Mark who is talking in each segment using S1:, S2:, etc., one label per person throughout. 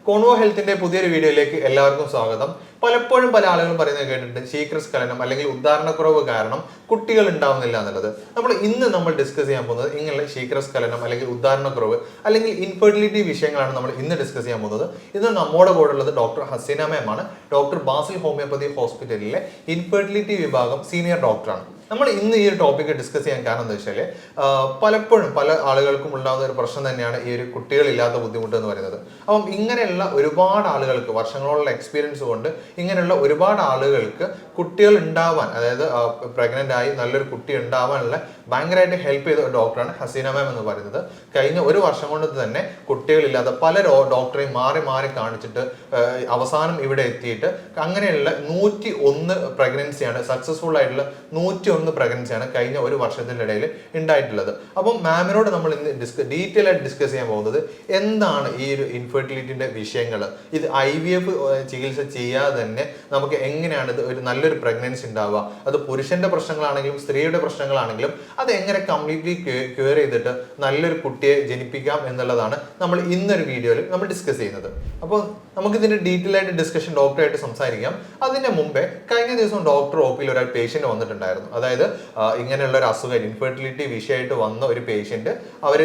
S1: Convo ഹെൽത്തിന്റെ പുതിയൊരു വീഡിയോയിലേക്ക് എല്ലാവർക്കും സ്വാഗതം. പലപ്പോഴും പല ആളുകളും പറയുന്നത് കേട്ടിട്ടുണ്ട്, ശീഘ്രസ്ഖലനം അല്ലെങ്കിൽ ഉദ്ധാരണക്കുറവ് കാരണം കുട്ടികൾ ഉണ്ടാവുന്നില്ല എന്നുള്ളത്. നമ്മൾ ഡിസ്കസ് ചെയ്യാൻ പോകുന്നത് ഇങ്ങനെയുള്ള ശീഘ്രസ്ഖലനം അല്ലെങ്കിൽ ഉദ്ധാരണക്കുറവ് അല്ലെങ്കിൽ ഇൻഫെർട്ടിലിറ്റി വിഷയങ്ങളാണ് നമ്മൾ ഇന്ന് ഡിസ്കസ് ചെയ്യാൻ പോകുന്നത്. ഇത് നമ്മുടെ കൂടെ ഉള്ളത് ഡോക്ടർ ഹസീന മാം ആണ്. ഡോക്ടർ ബാസിൽ ഹോമിയോപ്പതി ഹോസ്പിറ്റലിലെ ഇൻഫെർട്ടിലിറ്റി വിഭാഗം സീനിയർ ഡോക്ടറാണ്. നമ്മൾ ഇന്ന് ഈ ഒരു ടോപ്പിക്ക് ഡിസ്കസ് ചെയ്യാൻ കാരണം എന്താ വെച്ചാൽ പലപ്പോഴും പല ആളുകൾക്കും ഉണ്ടാകുന്ന ഒരു പ്രശ്നം തന്നെയാണ് ഈ ഒരു കുട്ടികളില്ലാത്ത ബുദ്ധിമുട്ട് എന്ന് പറയുന്നത്. അപ്പം ഇങ്ങനെയുള്ള ഒരുപാട് ആളുകൾക്ക് വർഷങ്ങളോളം എക്സ്പീരിയൻസ് കൊണ്ട് ഇങ്ങനെയുള്ള ഒരുപാട് ആളുകൾക്ക് കുട്ടികൾ ഉണ്ടാവാൻ, അതായത് പ്രഗ്നന്റ് ആയി നല്ലൊരു കുട്ടി ഉണ്ടാവാനുള്ള ഭയങ്കരമായിട്ട് ഹെൽപ്പ് ചെയ്ത ഡോക്ടറാണ് ഹസീന മാം എന്ന് പറയുന്നത്. കഴിഞ്ഞ ഒരു വർഷം കൊണ്ട് തന്നെ കുട്ടികളില്ലാത്ത പല ഡോക്ടറെയും മാറി മാറി കാണിച്ചിട്ട് അവസാനം ഇവിടെ എത്തിയിട്ട് അങ്ങനെയുള്ള 101 പ്രഗ്നൻസിയാണ്, സക്സസ്ഫുൾ ആയിട്ടുള്ള 101 പ്രഗ്നൻസിയാണ് കഴിഞ്ഞ ഒരു വർഷത്തിൻ്റെ ഇടയിൽ ഉണ്ടായിട്ടുള്ളത്. അപ്പം മാമിനോട് നമ്മൾ ഇന്ന് ഡീറ്റെയിൽ ആയിട്ട് ഡിസ്കസ് ചെയ്യാൻ പോകുന്നത് എന്താണ് ഈ ഒരു ഇൻഫെർട്ടിലിറ്റിന്റെ വിഷയങ്ങൾ, ഇത് IVF ചികിത്സ ചെയ്യാതെ തന്നെ നമുക്ക് എങ്ങനെയാണ് ഇത് ഒരു നല്ലൊരു പ്രഗ്നൻസി ഉണ്ടാവുക, അത് പുരുഷന്റെ പ്രശ്നങ്ങളാണെങ്കിലും സ്ത്രീയുടെ പ്രശ്നങ്ങളാണെങ്കിലും അത് എങ്ങനെ കംപ്ലീറ്റ്ലി ക്യൂർ ചെയ്തിട്ട് നല്ലൊരു കുട്ടിയെ ജനിപ്പിക്കാം എന്നുള്ളതാണ് നമ്മൾ ഇന്നൊരു വീഡിയോയിൽ നമ്മൾ ഡിസ്കസ് ചെയ്യുന്നത്. അപ്പോൾ നമുക്ക് ഇതിന്റെ ഡീറ്റെയിൽ ആയിട്ട് ഡിസ്കഷൻ ഡോക്ടറായിട്ട് സംസാരിക്കാം. അതിന്റെ മുമ്പേ കഴിഞ്ഞ ദിവസം ഡോക്ടർ OPയിൽ ഒരാൾ പേഷ്യന്റ് വന്നിട്ടുണ്ടായിരുന്നു. അതായത് ഇങ്ങനെയുള്ള ഒരു അസുഖം ഇൻഫെർട്ടിലിറ്റി വിഷയമായിട്ട് വന്ന ഒരു പേഷ്യന്റ്, അവർ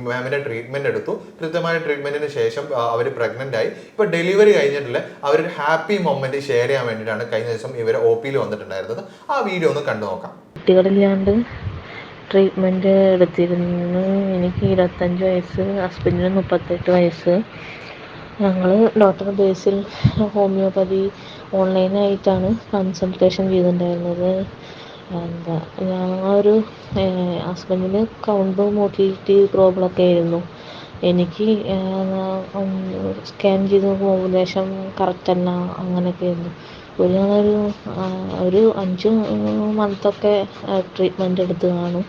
S1: മാമിന്റെ ട്രീറ്റ്മെന്റ് എടുത്തു. കൃത്യമായ ട്രീറ്റ്മെന്റിന് ശേഷം അവർ പ്രഗ്നന്റ് ആയി. ഇപ്പൊ ഡെലിവറി കഴിഞ്ഞിട്ടുള്ള അവരൊരു ഹാപ്പി മൊമെന്റ് ഷെയർ ചെയ്യാൻ വേണ്ടിയിട്ടാണ് കഴിഞ്ഞ ദിവസം ഇവർ OPയിൽ വന്നിട്ടുണ്ടായിരുന്നത്. ആ വീഡിയോ ഒന്ന് കണ്ടു നോക്കാം.
S2: കുട്ടികളില്ലാണ്ട് ട്രീറ്റ്മെൻറ്റ് എടുത്തിരുന്നു. എനിക്ക് 25 വയസ്സ്, ഹസ്ബൻഡിന് 38 വയസ്സ്. ഞങ്ങൾ ഡോക്ടർ ബേസിൽ ഹോമിയോപ്പതി ഓൺലൈനായിട്ടാണ് കൺസൾട്ടേഷൻ ചെയ്തിട്ടുണ്ടായിരുന്നത്. ഞങ്ങളൊരു ഹസ്ബൻഡിന് കൗണ്ട് മോട്ടിലിറ്റി പ്രോബ്ലമൊക്കെ ആയിരുന്നു. എനിക്ക് സ്കാൻ ചെയ്ത് ഏകദേശം കറക്റ്റല്ല, അങ്ങനെയൊക്കെ ആയിരുന്നു. ഒരു 5 മന്തൊക്കെ ട്രീറ്റ്മെൻറ്റ് എടുത്ത് കാണും.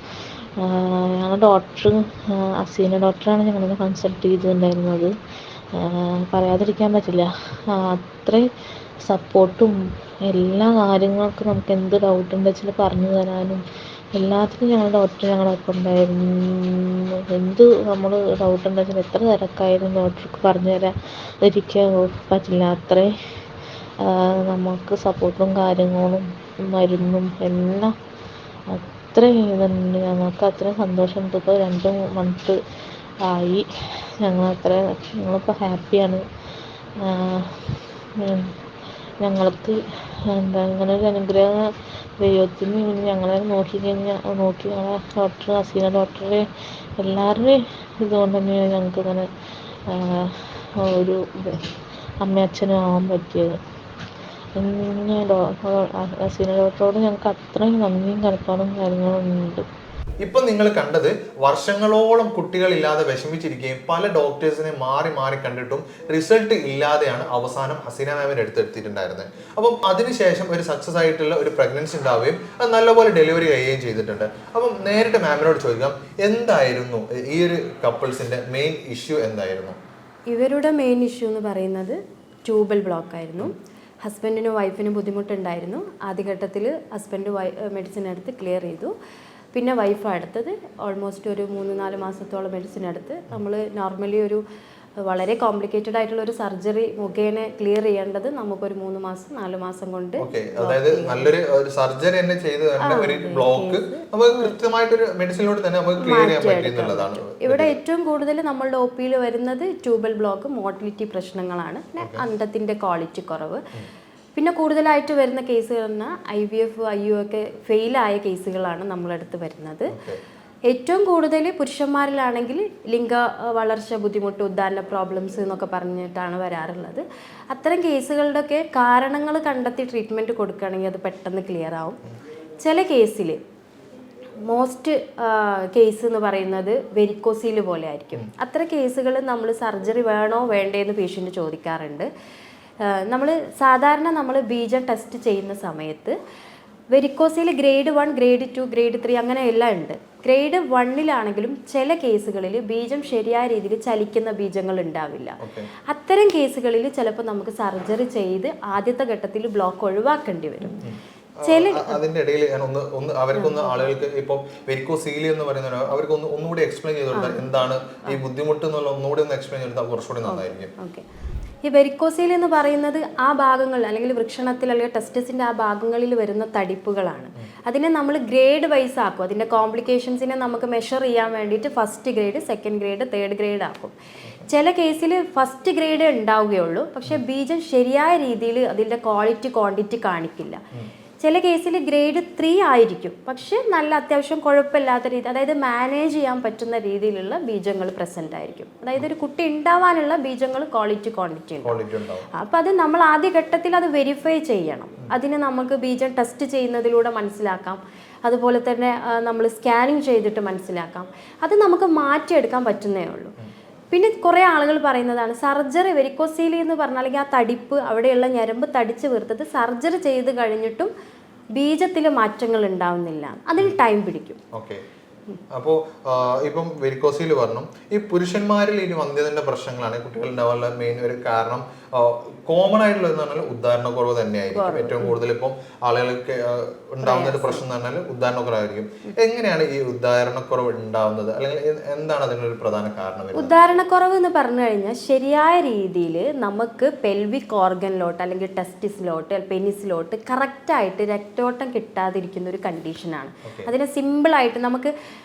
S2: ഞങ്ങൾ ഡോക്ടർ ഹസീന ഡോക്ടറാണ് ഞങ്ങളെ കൺസൾട്ട് ചെയ്തിട്ടുണ്ടായിരുന്നത്. പറയാതിരിക്കാൻ പറ്റില്ല, അത്രയും സപ്പോർട്ടും എല്ലാ കാര്യങ്ങൾക്കും നമുക്ക് എന്ത് ഡൗട്ട് ഉണ്ടെന്ന് വെച്ചാൽ പറഞ്ഞു തരാനും എല്ലാത്തിനും ഞങ്ങളൊപ്പം ഉണ്ടായിരുന്നു. എന്ത് നമ്മൾ ഡൗട്ട് ഉണ്ടെന്ന് വെച്ചാൽ എത്ര തിരക്കായാലും ഡോക്ടർക്ക് പറഞ്ഞു തരാതിരിക്കാൻ പറ്റില്ല. അത്രയും നമുക്ക് സപ്പോർട്ടും കാര്യങ്ങളും മരുന്നും എല്ലാം അത്രയും ഇതുണ്ട്. ഞങ്ങൾക്ക് അത്രയും സന്തോഷമുണ്ട്. ഇപ്പോൾ 2 മന്ത് ആയി. ഞങ്ങളിപ്പോൾ ഹാപ്പിയാണ്. ഞങ്ങൾക്ക് ഇങ്ങനെ ഒരു അനുഗ്രഹം ദൈവത്തിന് ഞങ്ങളെ നോക്കി ഞങ്ങളെ ഡോക്ടർ ഹസീന ഡോക്ടറെ എല്ലാവരുടെയും ഇതുകൊണ്ട് തന്നെയാണ് ഞങ്ങൾക്ക് ഇങ്ങനെ ഒരു അമ്മയച്ഛനും ആവാൻ പറ്റിയത്. പിന്നെ ഹസീന ഡോക്ടറോട് ഞങ്ങൾക്ക് അത്രയും നന്ദിയും കടപ്പാടും കാര്യങ്ങളും ഉണ്ട്.
S1: ഇപ്പൊ നിങ്ങൾ കണ്ടത് വർഷങ്ങളോളം കുട്ടികളില്ലാതെ വിഷമിച്ചിരിക്കുകയും പല ഡോക്ടേഴ്സിനെ മാറി മാറി കണ്ടിട്ടും റിസൾട്ട് ഇല്ലാതെയാണ് അവസാനം ഹസീന മാമിന്റെ എടുത്തെടുത്തിട്ടുണ്ടായിരുന്നത്. അപ്പം അതിനുശേഷം ഒരു സക്സസ് ആയിട്ടുള്ള ഒരു പ്രഗ്നൻസി ഉണ്ടാവുകയും അത് നല്ലപോലെ ഡെലിവറി കഴിയുകയും ചെയ്തിട്ടുണ്ട്. അപ്പം നേരിട്ട് മാമിനോട് ചോദിക്കാം, എന്തായിരുന്നു ഈ ഒരു കപ്പിൾസിന്റെ മെയിൻ ഇഷ്യൂ എന്തായിരുന്നു?
S3: ഇവരുടെ മെയിൻ ഇഷ്യൂ എന്ന് പറയുന്നത് ട്യൂബൽ ബ്ലോക്ക് ആയിരുന്നു. ഹസ്ബൻഡിനും വൈഫിനും ബുദ്ധിമുട്ടുണ്ടായിരുന്നു. ആദ്യഘട്ടത്തിൽ ഹസ്ബൻഡ് മെഡിസിൻ എടുത്ത് ക്ലിയർ ചെയ്തു. പിന്നെ വൈഫ് എടുത്തത് ഓൾമോസ്റ്റ് ഒരു 3-4 മാസത്തോളം മെഡിസിൻ എടുത്ത് നമ്മൾ നോർമലി ഒരു വളരെ കോംപ്ലിക്കേറ്റഡ് ആയിട്ടുള്ള ഒരു സർജറി മുഖേന ക്ലിയർ ചെയ്യേണ്ടത് നമുക്കൊരു 3 മാസം 4 മാസം കൊണ്ട്,
S1: അതായത് നല്ലൊരു സർജറി തന്നെ ചെയ്ത് ഒരു ബ്ലോക്ക് നമുക്ക് കൃത്യമായിട്ടൊരു മെഡിസിനിലൂടെ തന്നെ നമുക്ക് ക്ലിയർ ചെയ്യാൻ പറ്റുന്നതാണ്.
S3: ഇവിടെ ഏറ്റവും കൂടുതൽ നമ്മളുടെ OPയിൽ വരുന്നത് ട്യൂബൽ ബ്ലോക്ക്, മോട്ടിലിറ്റി പ്രശ്നങ്ങളാണ്, അണ്ടത്തിന്റെ ക്വാളിറ്റി കുറവ്. പിന്നെ കൂടുതലായിട്ട് വരുന്ന കേസുകൾ പറഞ്ഞാൽ IVF IU ഒക്കെ ഫെയിലായ കേസുകളാണ് നമ്മളടുത്ത് വരുന്നത്. ഏറ്റവും കൂടുതൽ പുരുഷന്മാരിലാണെങ്കിൽ ലിംഗ വളർച്ച ബുദ്ധിമുട്ട്, ഉദ്ധാരണ പ്രോബ്ലംസ് എന്നൊക്കെ പറഞ്ഞിട്ടാണ് വരാറുള്ളത്. അത്തരം കേസുകളുടെയൊക്കെ കാരണങ്ങൾ കണ്ടെത്തി ട്രീറ്റ്മെൻറ്റ് കൊടുക്കുകയാണെങ്കിൽ അത് പെട്ടെന്ന് ക്ലിയർ ആവും. ചില കേസിൽ മോസ്റ്റ് കേസ് എന്ന് പറയുന്നത് വെരിക്കോസീൽ പോലെ ആയിരിക്കും. അത്തരം കേസുകൾ നമ്മൾ സർജറി വേണോ വേണ്ടേ എന്ന് പേഷ്യൻ്റ് ചോദിക്കാറുണ്ട്. നമ്മൾ ബീജം ടെസ്റ്റ് ചെയ്യുന്ന സമയത്ത് വെരിക്കോസിൽ ഗ്രേഡ് 1, ഗ്രേഡ് 2, ഗ്രേഡ് 3 അങ്ങനെ എല്ലാം ഉണ്ട്. ഗ്രേഡ് 1-ലാണെങ്കിലും ചില കേസുകളിൽ ബീജം ശരിയായ രീതിയിൽ ചലിക്കുന്ന ബീജങ്ങൾ ഉണ്ടാവില്ല. അത്തരം കേസുകളിൽ ചിലപ്പോൾ നമുക്ക് സർജറി ചെയ്ത് ആദ്യത്തെ ഘട്ടത്തിൽ ബ്ലോക്ക് ഒഴിവാക്കേണ്ടി വരും.
S1: അതിന്റെ ഇടയിൽ ഞാൻ അവർക്കൊന്ന് ആളുകൾക്ക് ഇപ്പം വെരിക്കോസീലി എന്ന് പറയുന്ന അവർക്ക് ഒന്നുകൂടി എക്സ്പ്ലെയിൻ ചെയ്ത് കൊടുത്താൽ എന്താണ് ഈ ബുദ്ധിമുട്ട് എന്നുള്ള ഒന്നുകൂടി ഒന്ന് എക്സ്പ്ലെയിൻ ചെയ്താൽ കുറച്ചുകൂടി നന്നായിരിക്കും.
S3: ഈ വെരിക്കോസീൽ എന്ന് പറയുന്നത് ആ ഭാഗങ്ങൾ അല്ലെങ്കിൽ വൃഷണത്തിൽ അല്ലെങ്കിൽ ടെസ്റ്റിസിൻ്റെ ആ ഭാഗങ്ങളിൽ വരുന്ന തടിപ്പുകളാണ്. അതിനെ നമ്മൾ ഗ്രേഡ് വൈസ് ആക്കും. അതിൻ്റെ കോംപ്ലിക്കേഷൻസിനെ നമുക്ക് മെഷർ ചെയ്യാൻ വേണ്ടിയിട്ട് first grade, second grade, third grade ആക്കും. ചില കേസിൽ ഫസ്റ്റ് ഗ്രേഡ് ഉണ്ടാവുകയുള്ളൂ, പക്ഷേ ബീജം ശരിയായ രീതിയിൽ അതിൻ്റെ ക്വാളിറ്റി ക്വാണ്ടിറ്റി കാണിക്കില്ല. ചില കേസിൽ ഗ്രേഡ് 3 ആയിരിക്കും, പക്ഷെ നല്ല അത്യാവശ്യം കുഴപ്പമില്ലാത്ത രീതി, അതായത് മാനേജ് ചെയ്യാൻ പറ്റുന്ന രീതിയിലുള്ള ബീജങ്ങൾ പ്രസന്റ് ആയിരിക്കും. അതായത് ഒരു കുട്ടി ഉണ്ടാവാനുള്ള ബീജങ്ങൾ ക്വാളിറ്റി ക്വാണ്ടിറ്റി ഉണ്ടാവും. അപ്പം അത് നമ്മൾ ആദ്യ ഘട്ടത്തിൽ അത് വെരിഫൈ ചെയ്യണം. അതിന് നമുക്ക് ബീജം ടെസ്റ്റ് ചെയ്യുന്നതിലൂടെ മനസ്സിലാക്കാം. അതുപോലെ തന്നെ നമ്മൾ സ്കാനിങ് ചെയ്തിട്ട് മനസ്സിലാക്കാം. അത് നമുക്ക് മാറ്റിയെടുക്കാൻ പറ്റുന്നേ ഉള്ളൂ. പിന്നെ കുറേ ആളുകൾ പറയുന്നതാണ് സർജറി, വെരിക്കോസീലി എന്ന് പറഞ്ഞാൽ അല്ലെങ്കിൽ ആ തടിപ്പ്, അവിടെയുള്ള ഞരമ്പ് തടിച്ച് വീർത്തത് സർജറി ചെയ്ത് കഴിഞ്ഞിട്ടും ബീജത്തിൽ മാറ്റങ്ങൾ ഉണ്ടാവുന്നില്ല, അതിന് ടൈം പിടിക്കും.
S1: ഓക്കെ. അപ്പോൾ ഇപ്പം വെരിക്കോസീൽ പറഞ്ഞു, ഈ പുരുഷന്മാരിൽ ഈ വന്ധ്യതന്റെ പ്രശ്നങ്ങളാണ് കുട്ടികൾ ഉണ്ടാവാനുള്ള മെയിൻ ഒരു കാരണം. കോമൺ ആയിട്ടുള്ള എന്ന് പറഞ്ഞാൽ ഉദാഹരണക്കുറവ് തന്നെയായിരിക്കും. ഏറ്റവും കൂടുതൽ ഇപ്പം ആളുകൾക്ക് ഉണ്ടാവുന്ന ഒരു പ്രശ്നം എന്ന് പറഞ്ഞാൽ ഉദാഹരണക്കുറവായിരിക്കും. എങ്ങനെയാണ് ഈ ഉദാഹരണക്കുറവ് ഉണ്ടാവുന്നത്, അല്ലെങ്കിൽ എന്താണ് അതിനൊരു പ്രധാന കാരണം?
S3: ഉദാഹരണക്കുറവ് എന്ന് പറഞ്ഞു കഴിഞ്ഞാൽ ശരിയായ രീതിയിൽ നമുക്ക് പെൽവിക് ഓർഗനിലോട്ട് അല്ലെങ്കിൽ ടെസ്റ്റിസിലോട്ട്, പെനിസിലോട്ട് കറക്റ്റായിട്ട് രക്തോട്ടം കിട്ടാതിരിക്കുന്ന ഒരു കണ്ടീഷനാണ്. അതിനെ സിമ്പിളായിട്ട് നമുക്ക്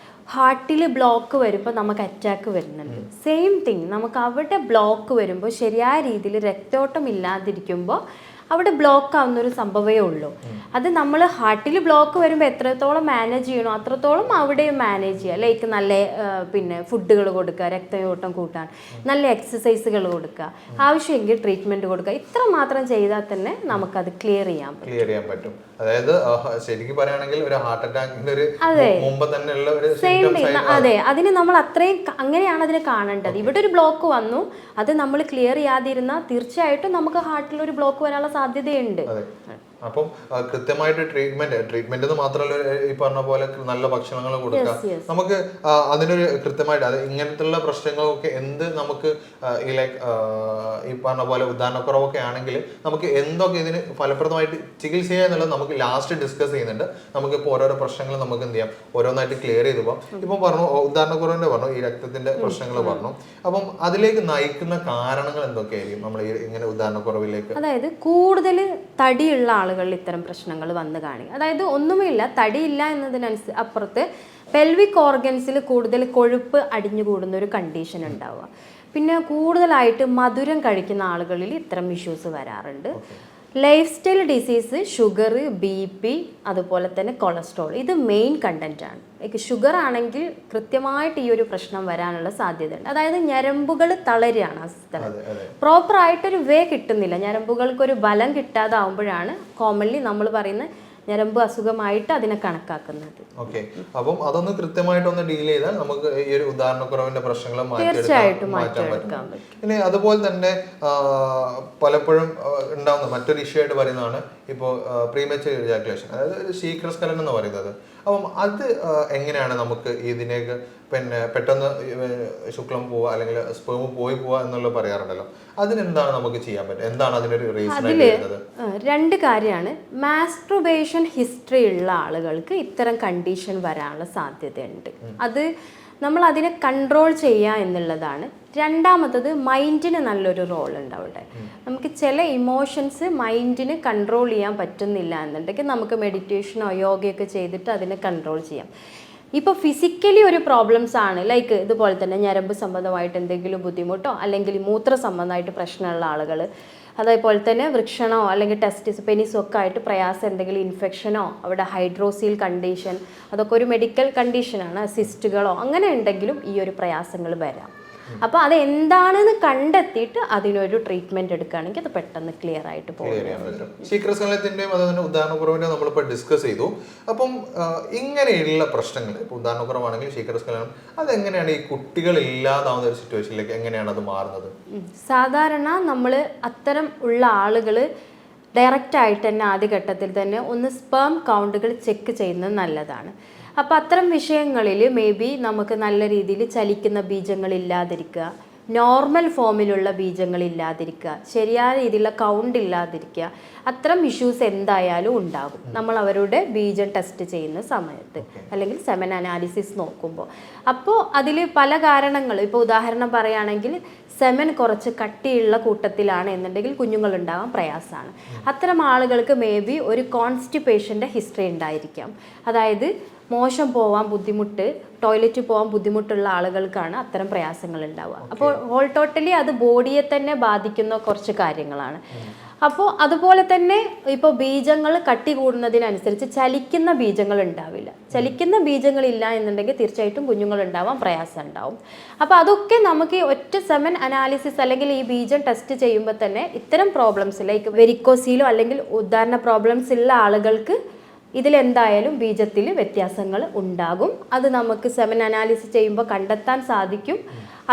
S3: ഹാർട്ടിൽ ബ്ലോക്ക് വരുമ്പോൾ നമുക്ക് അറ്റാക്ക് വരുന്നുണ്ട്. സെയിം തിങ്, നമുക്ക് അവിടെ ബ്ലോക്ക് വരുമ്പോൾ ശരിയായ രീതിയിൽ രക്തോട്ടം ഇല്ലാതിരിക്കുമ്പോൾ അവിടെ ബ്ലോക്ക് ആവുന്നൊരു സംഭവമേ ഉള്ളൂ. അത് നമ്മൾ ഹാർട്ടിൽ ബ്ലോക്ക് വരുമ്പോൾ എത്രത്തോളം മാനേജ് ചെയ്യണോ അത്രത്തോളം അവിടെയും മാനേജ് ചെയ്യുക. ലൈക്ക് നല്ല പിന്നെ ഫുഡുകൾ കൊടുക്കുക, രക്തയോട്ടം കൂട്ടാൻ, നല്ല എക്സസൈസുകൾ കൊടുക്കുക, ആവശ്യമെങ്കിൽ ട്രീറ്റ്മെൻറ്റ് കൊടുക്കുക. ഇത്ര മാത്രം ചെയ്താൽ തന്നെ നമുക്കത് ക്ലിയർ ചെയ്യാൻ പറ്റും.
S1: അതായത് ശരിക്കും പറയുകയാണെങ്കിൽ ഒരു ഹാർട്ട് അറ്റാക്കിന്റെ ഒരു മുമ്പ് തന്നെയുള്ള ഒരു
S3: അതെ, അതിന് നമ്മൾ അത്രയും അങ്ങനെയാണ് അതിനെ കാണേണ്ടത്. ഇവിടെ ഒരു ബ്ലോക്ക് വന്നു, അത് നമ്മൾ ക്ലിയർ ചെയ്യാതിരുന്നാൽ തീർച്ചയായിട്ടും നമുക്ക് ഹാർട്ടിൽ ഒരു ബ്ലോക്ക് വരാനുള്ള സാധ്യതയുണ്ട്.
S1: അപ്പം കൃത്യമായിട്ട് ട്രീറ്റ്മെന്റ് എന്ന് മാത്രമല്ല, ഈ പറഞ്ഞ പോലെ നല്ല ഭക്ഷണങ്ങൾ കൊടുക്കുക. നമുക്ക് അതിനൊരു കൃത്യമായിട്ട് അത് ഇങ്ങനത്തുള്ള പ്രശ്നങ്ങളൊക്കെ എന്ത് നമുക്ക് ഈ പറഞ്ഞ പോലെ ഉദാഹരണക്കുറവൊക്കെ ആണെങ്കിൽ നമുക്ക് എന്തൊക്കെ ഇതിന് ഫലപ്രദമായിട്ട് ചികിത്സ ചെയ്യുക എന്നുള്ളത് നമുക്ക് ലാസ്റ്റ് ഡിസ്കസ് ചെയ്യുന്നുണ്ട്. നമുക്കിപ്പോൾ ഓരോരോ പ്രശ്നങ്ങൾ നമുക്ക് എന്ത് ചെയ്യാം, ഓരോന്നായിട്ട് ക്ലിയർ ചെയ്ത് പോകാം. ഇപ്പം പറഞ്ഞു ഉദാഹരണക്കുറവിന്റെ പറഞ്ഞു, ഈ രക്തത്തിന്റെ പ്രശ്നങ്ങൾ പറഞ്ഞു. അപ്പം അതിലേക്ക് നയിക്കുന്ന കാരണങ്ങൾ എന്തൊക്കെയായിരിക്കും നമ്മൾ ഇങ്ങനെ ഉദാഹരണക്കുറവിലേക്ക്?
S3: അതായത് കൂടുതൽ തടിയുള്ള ആളുകളിൽ ഇത്തരം പ്രശ്നങ്ങൾ വന്ന് കാണിക്കും. അതായത് ഒന്നുമില്ല, തടിയില്ല അപ്പുറത്ത് പെൽവിക് ഓർഗൻസിൽ കൂടുതൽ കൊഴുപ്പ് അടിഞ്ഞുകൂടുന്ന ഒരു കണ്ടീഷൻ ഉണ്ടാവുക. പിന്നെ കൂടുതലായിട്ട് മധുരം കഴിക്കുന്ന ആളുകളിൽ ഇത്തരം ഇഷ്യൂസ് വരാറുണ്ട്. Life style disease, sugar, BP, അതുപോലെ തന്നെ കൊളസ്ട്രോൾ, ഇത് മെയിൻ കണ്ടൻറ്റാണ്. ഷുഗർ ആണെങ്കിൽ കൃത്യമായിട്ട് ഈ ഒരു പ്രശ്നം വരാനുള്ള സാധ്യതയുണ്ട്. അതായത് ഞരമ്പുകൾ തളരുകയാണ് ആ സ്ഥലത്ത്, പ്രോപ്പറായിട്ടൊരു വേ കിട്ടുന്നില്ല, ഞരമ്പുകൾക്കൊരു ബലം കിട്ടാതാവുമ്പോഴാണ് കോമൺലി നമ്മൾ പറയുന്ന ഞരമ്പ് അസുഖമായിട്ട് അതിനെ കണക്കാക്കുന്നത്.
S1: ഓക്കെ. അപ്പം അതൊന്ന് കൃത്യമായിട്ടൊന്ന് ഡീൽ ചെയ്താൽ നമുക്ക് ഈ ഒരു ഉദാഹരണക്കുറവിന്റെ പ്രശ്നങ്ങൾ
S3: തീർച്ചയായിട്ടും
S1: മാറ്റാൻ പറ്റും. പിന്നെ അതുപോലെ തന്നെ പലപ്പോഴും ഉണ്ടാവുന്ന മറ്റൊരു ഇഷ്യൂ ആയിട്ട് പറയുന്നതാണ് ഇപ്പോൾ പ്രീമച്വർ ഇജാക്കുലേഷൻ, അതായത് ശീഘ്രസ്ഖലനം എന്ന് പറയുന്നത്. അപ്പം അത് എങ്ങനെയാണ് നമുക്ക് ഇതിനേക്ക് പിന്നെ പെട്ടെന്ന് ശുക്ലം പോവുക അല്ലെങ്കിൽ സ്പേം പോയി പോവുക എന്നുള്ളത് പറയാറുണ്ടല്ലോ, അതിനെന്താണ് നമുക്ക് ചെയ്യാൻ പറ്റുക? എന്താണ് അതിനൊരു റീസൺ ആയിട്ട് വരുന്നത്?
S3: രണ്ട് കാര്യമാണ്. മാസ്ട്രുബേഷൻ ഹിസ്റ്ററി ഉള്ള ആളുകൾക്ക് ഇത്തരം കണ്ടീഷൻ വരാനുള്ള സാധ്യതയുണ്ട്. അത് നമ്മൾ അതിനെ കൺട്രോൾ ചെയ്യുക എന്നുള്ളതാണ്. രണ്ടാമത്തത് മൈൻഡിന് നല്ലൊരു റോൾ ഉണ്ട് അവിടെ. നമുക്ക് ചില ഇമോഷൻസ് മൈൻഡിന് കൺട്രോൾ ചെയ്യാൻ പറ്റുന്നില്ല എന്നുണ്ടെങ്കിൽ നമുക്ക് മെഡിറ്റേഷനോ യോഗയൊക്കെ ചെയ്തിട്ട് അതിനെ കൺട്രോൾ ചെയ്യാം. ഇപ്പോൾ ഫിസിക്കലി ഒരു പ്രോബ്ലംസ് ആണ്, ലൈക്ക് ഇതുപോലെ തന്നെ ഞരമ്പ് സംബന്ധമായിട്ട് എന്തെങ്കിലും ബുദ്ധിമുട്ടോ അല്ലെങ്കിൽ മൂത്ര സംബന്ധമായിട്ട് പ്രശ്നമുള്ള ആളുകൾ, അതേപോലെ തന്നെ വൃഷണോ അല്ലെങ്കിൽ ടെസ്റ്റിസ്, പെനിസോ ഒക്കെ ആയിട്ട് പ്രയാസം, എന്തെങ്കിലും ഇൻഫെക്ഷനോ, അവിടെ ഹൈഡ്രോസീൽ കണ്ടീഷൻ, അതൊക്കെ ഒരു മെഡിക്കൽ കണ്ടീഷനാണ്, സിസ്റ്റുകളോ അങ്ങനെ ഉണ്ടെങ്കിലും ഈ ഒരു പ്രയാസങ്ങൾ വരാം. അപ്പോൾ അത് എന്താണെന്ന് കണ്ടെത്തിയിട്ട് അതിനൊരു ട്രീറ്റ്മെന്റ് എടുക്കുകയാണെങ്കിൽ അത് പെട്ടെന്ന് ക്ലിയർ ആയിട്ട് പോകും.
S1: ശീഘ്രസ്ഖലനത്തിന്റെയും അതുതന്നെ ഉദാഹരണക്കുറവിന്റെയും നമ്മളിപ്പോൾ ഡിസ്കസ് ചെയ്തു. അപ്പം ഇങ്ങനെയുള്ള പ്രശ്നങ്ങൾ, ഇപ്പോൾ ഉദാഹരണക്കുറവാണെങ്കിൽ ശീഘ്രസ്ഖലനം, അതെങ്ങനെയാണ് ഈ കുട്ടികൾ ഇല്ലാതാവുന്ന ഒരു സിറ്റുവേഷനിലേക്ക് എങ്ങനെയാണ് അത് മാറുന്നത്?
S3: സാധാരണ നമ്മൾ അത്തരം ഉള്ള ആളുകൾ ഡയറക്റ്റ് ആയിട്ട് തന്നെ ആദ്യഘട്ടത്തിൽ തന്നെ ഒന്ന് സ്പേം കൗണ്ടുകൾ ചെക്ക് ചെയ്യുന്നത് നല്ലതാണ്. അപ്പോൾ അത്തരം വിഷയങ്ങളിൽ മേ ബി നമുക്ക് നല്ല രീതിയിൽ ചലിക്കുന്ന ബീജങ്ങൾ ഇല്ലാതിരിക്കുക, നോർമൽ ഫോമിലുള്ള ബീജങ്ങൾ ഇല്ലാതിരിക്കുക, ശരിയായ രീതിയിലുള്ള കൗണ്ട് ഇല്ലാതിരിക്കുക, അത്തരം ഇഷ്യൂസ് എന്തായാലും ഉണ്ടാകും നമ്മൾ അവരുടെ ബീജം ടെസ്റ്റ് ചെയ്യുന്ന സമയത്ത് അല്ലെങ്കിൽ സെമൻ അനാലിസിസ് നോക്കുമ്പോൾ. അപ്പോൾ അതിൽ പല കാരണങ്ങൾ, ഇപ്പോൾ ഉദാഹരണം പറയുകയാണെങ്കിൽ സെമൻ കുറച്ച് കട്ടിയുള്ള കൂട്ടത്തിലാണ് എന്നുണ്ടെങ്കിൽ കുഞ്ഞുങ്ങളുണ്ടാകാൻ പ്രയാസമാണ്. അത്തരം ആളുകൾക്ക് മേ ബി ഒരു കോൺസ്റ്റിപ്പേഷൻ്റെ ഹിസ്റ്ററി ഉണ്ടായിരിക്കാം. അതായത് മോശം പോവാൻ ബുദ്ധിമുട്ട്, ടോയ്ലറ്റ് പോകാൻ ബുദ്ധിമുട്ടുള്ള ആളുകൾക്കാണ് അത്തരം പ്രയാസങ്ങൾ ഉണ്ടാവുക. അപ്പോൾ ഹോൾ ടോട്ടലി അത് ബോഡിയെ തന്നെ ബാധിക്കുന്ന കുറച്ച് കാര്യങ്ങളാണ്. അപ്പോൾ അതുപോലെ തന്നെ ഇപ്പോൾ ബീജങ്ങൾ കട്ടി കൂടുന്നതിനനുസരിച്ച് ചലിക്കുന്ന ബീജങ്ങൾ ഉണ്ടാവില്ല. ചലിക്കുന്ന ബീജങ്ങളില്ല എന്നുണ്ടെങ്കിൽ തീർച്ചയായിട്ടും കുഞ്ഞുങ്ങൾ ഉണ്ടാവാൻ പ്രയാസം ഉണ്ടാവും. അപ്പോൾ അതൊക്കെ നമുക്ക് ഒറ്റ സെമൻ അനാലിസിസ് അല്ലെങ്കിൽ ഈ ബീജം ടെസ്റ്റ് ചെയ്യുമ്പോൾ തന്നെ ഇത്തരം പ്രോബ്ലംസ് ലൈക്ക് വെരിക്കോസീലോ അല്ലെങ്കിൽ ഉദാഹരണ പ്രോബ്ലംസ് ഉള്ള ആളുകൾക്ക് ഇതിലെന്തായാലും ബീജത്തിൽ വ്യത്യാസങ്ങൾ ഉണ്ടാകും. അത് നമുക്ക് സെമൻ അനാലിസിസ് ചെയ്യുമ്പോൾ കണ്ടെത്താൻ സാധിക്കും.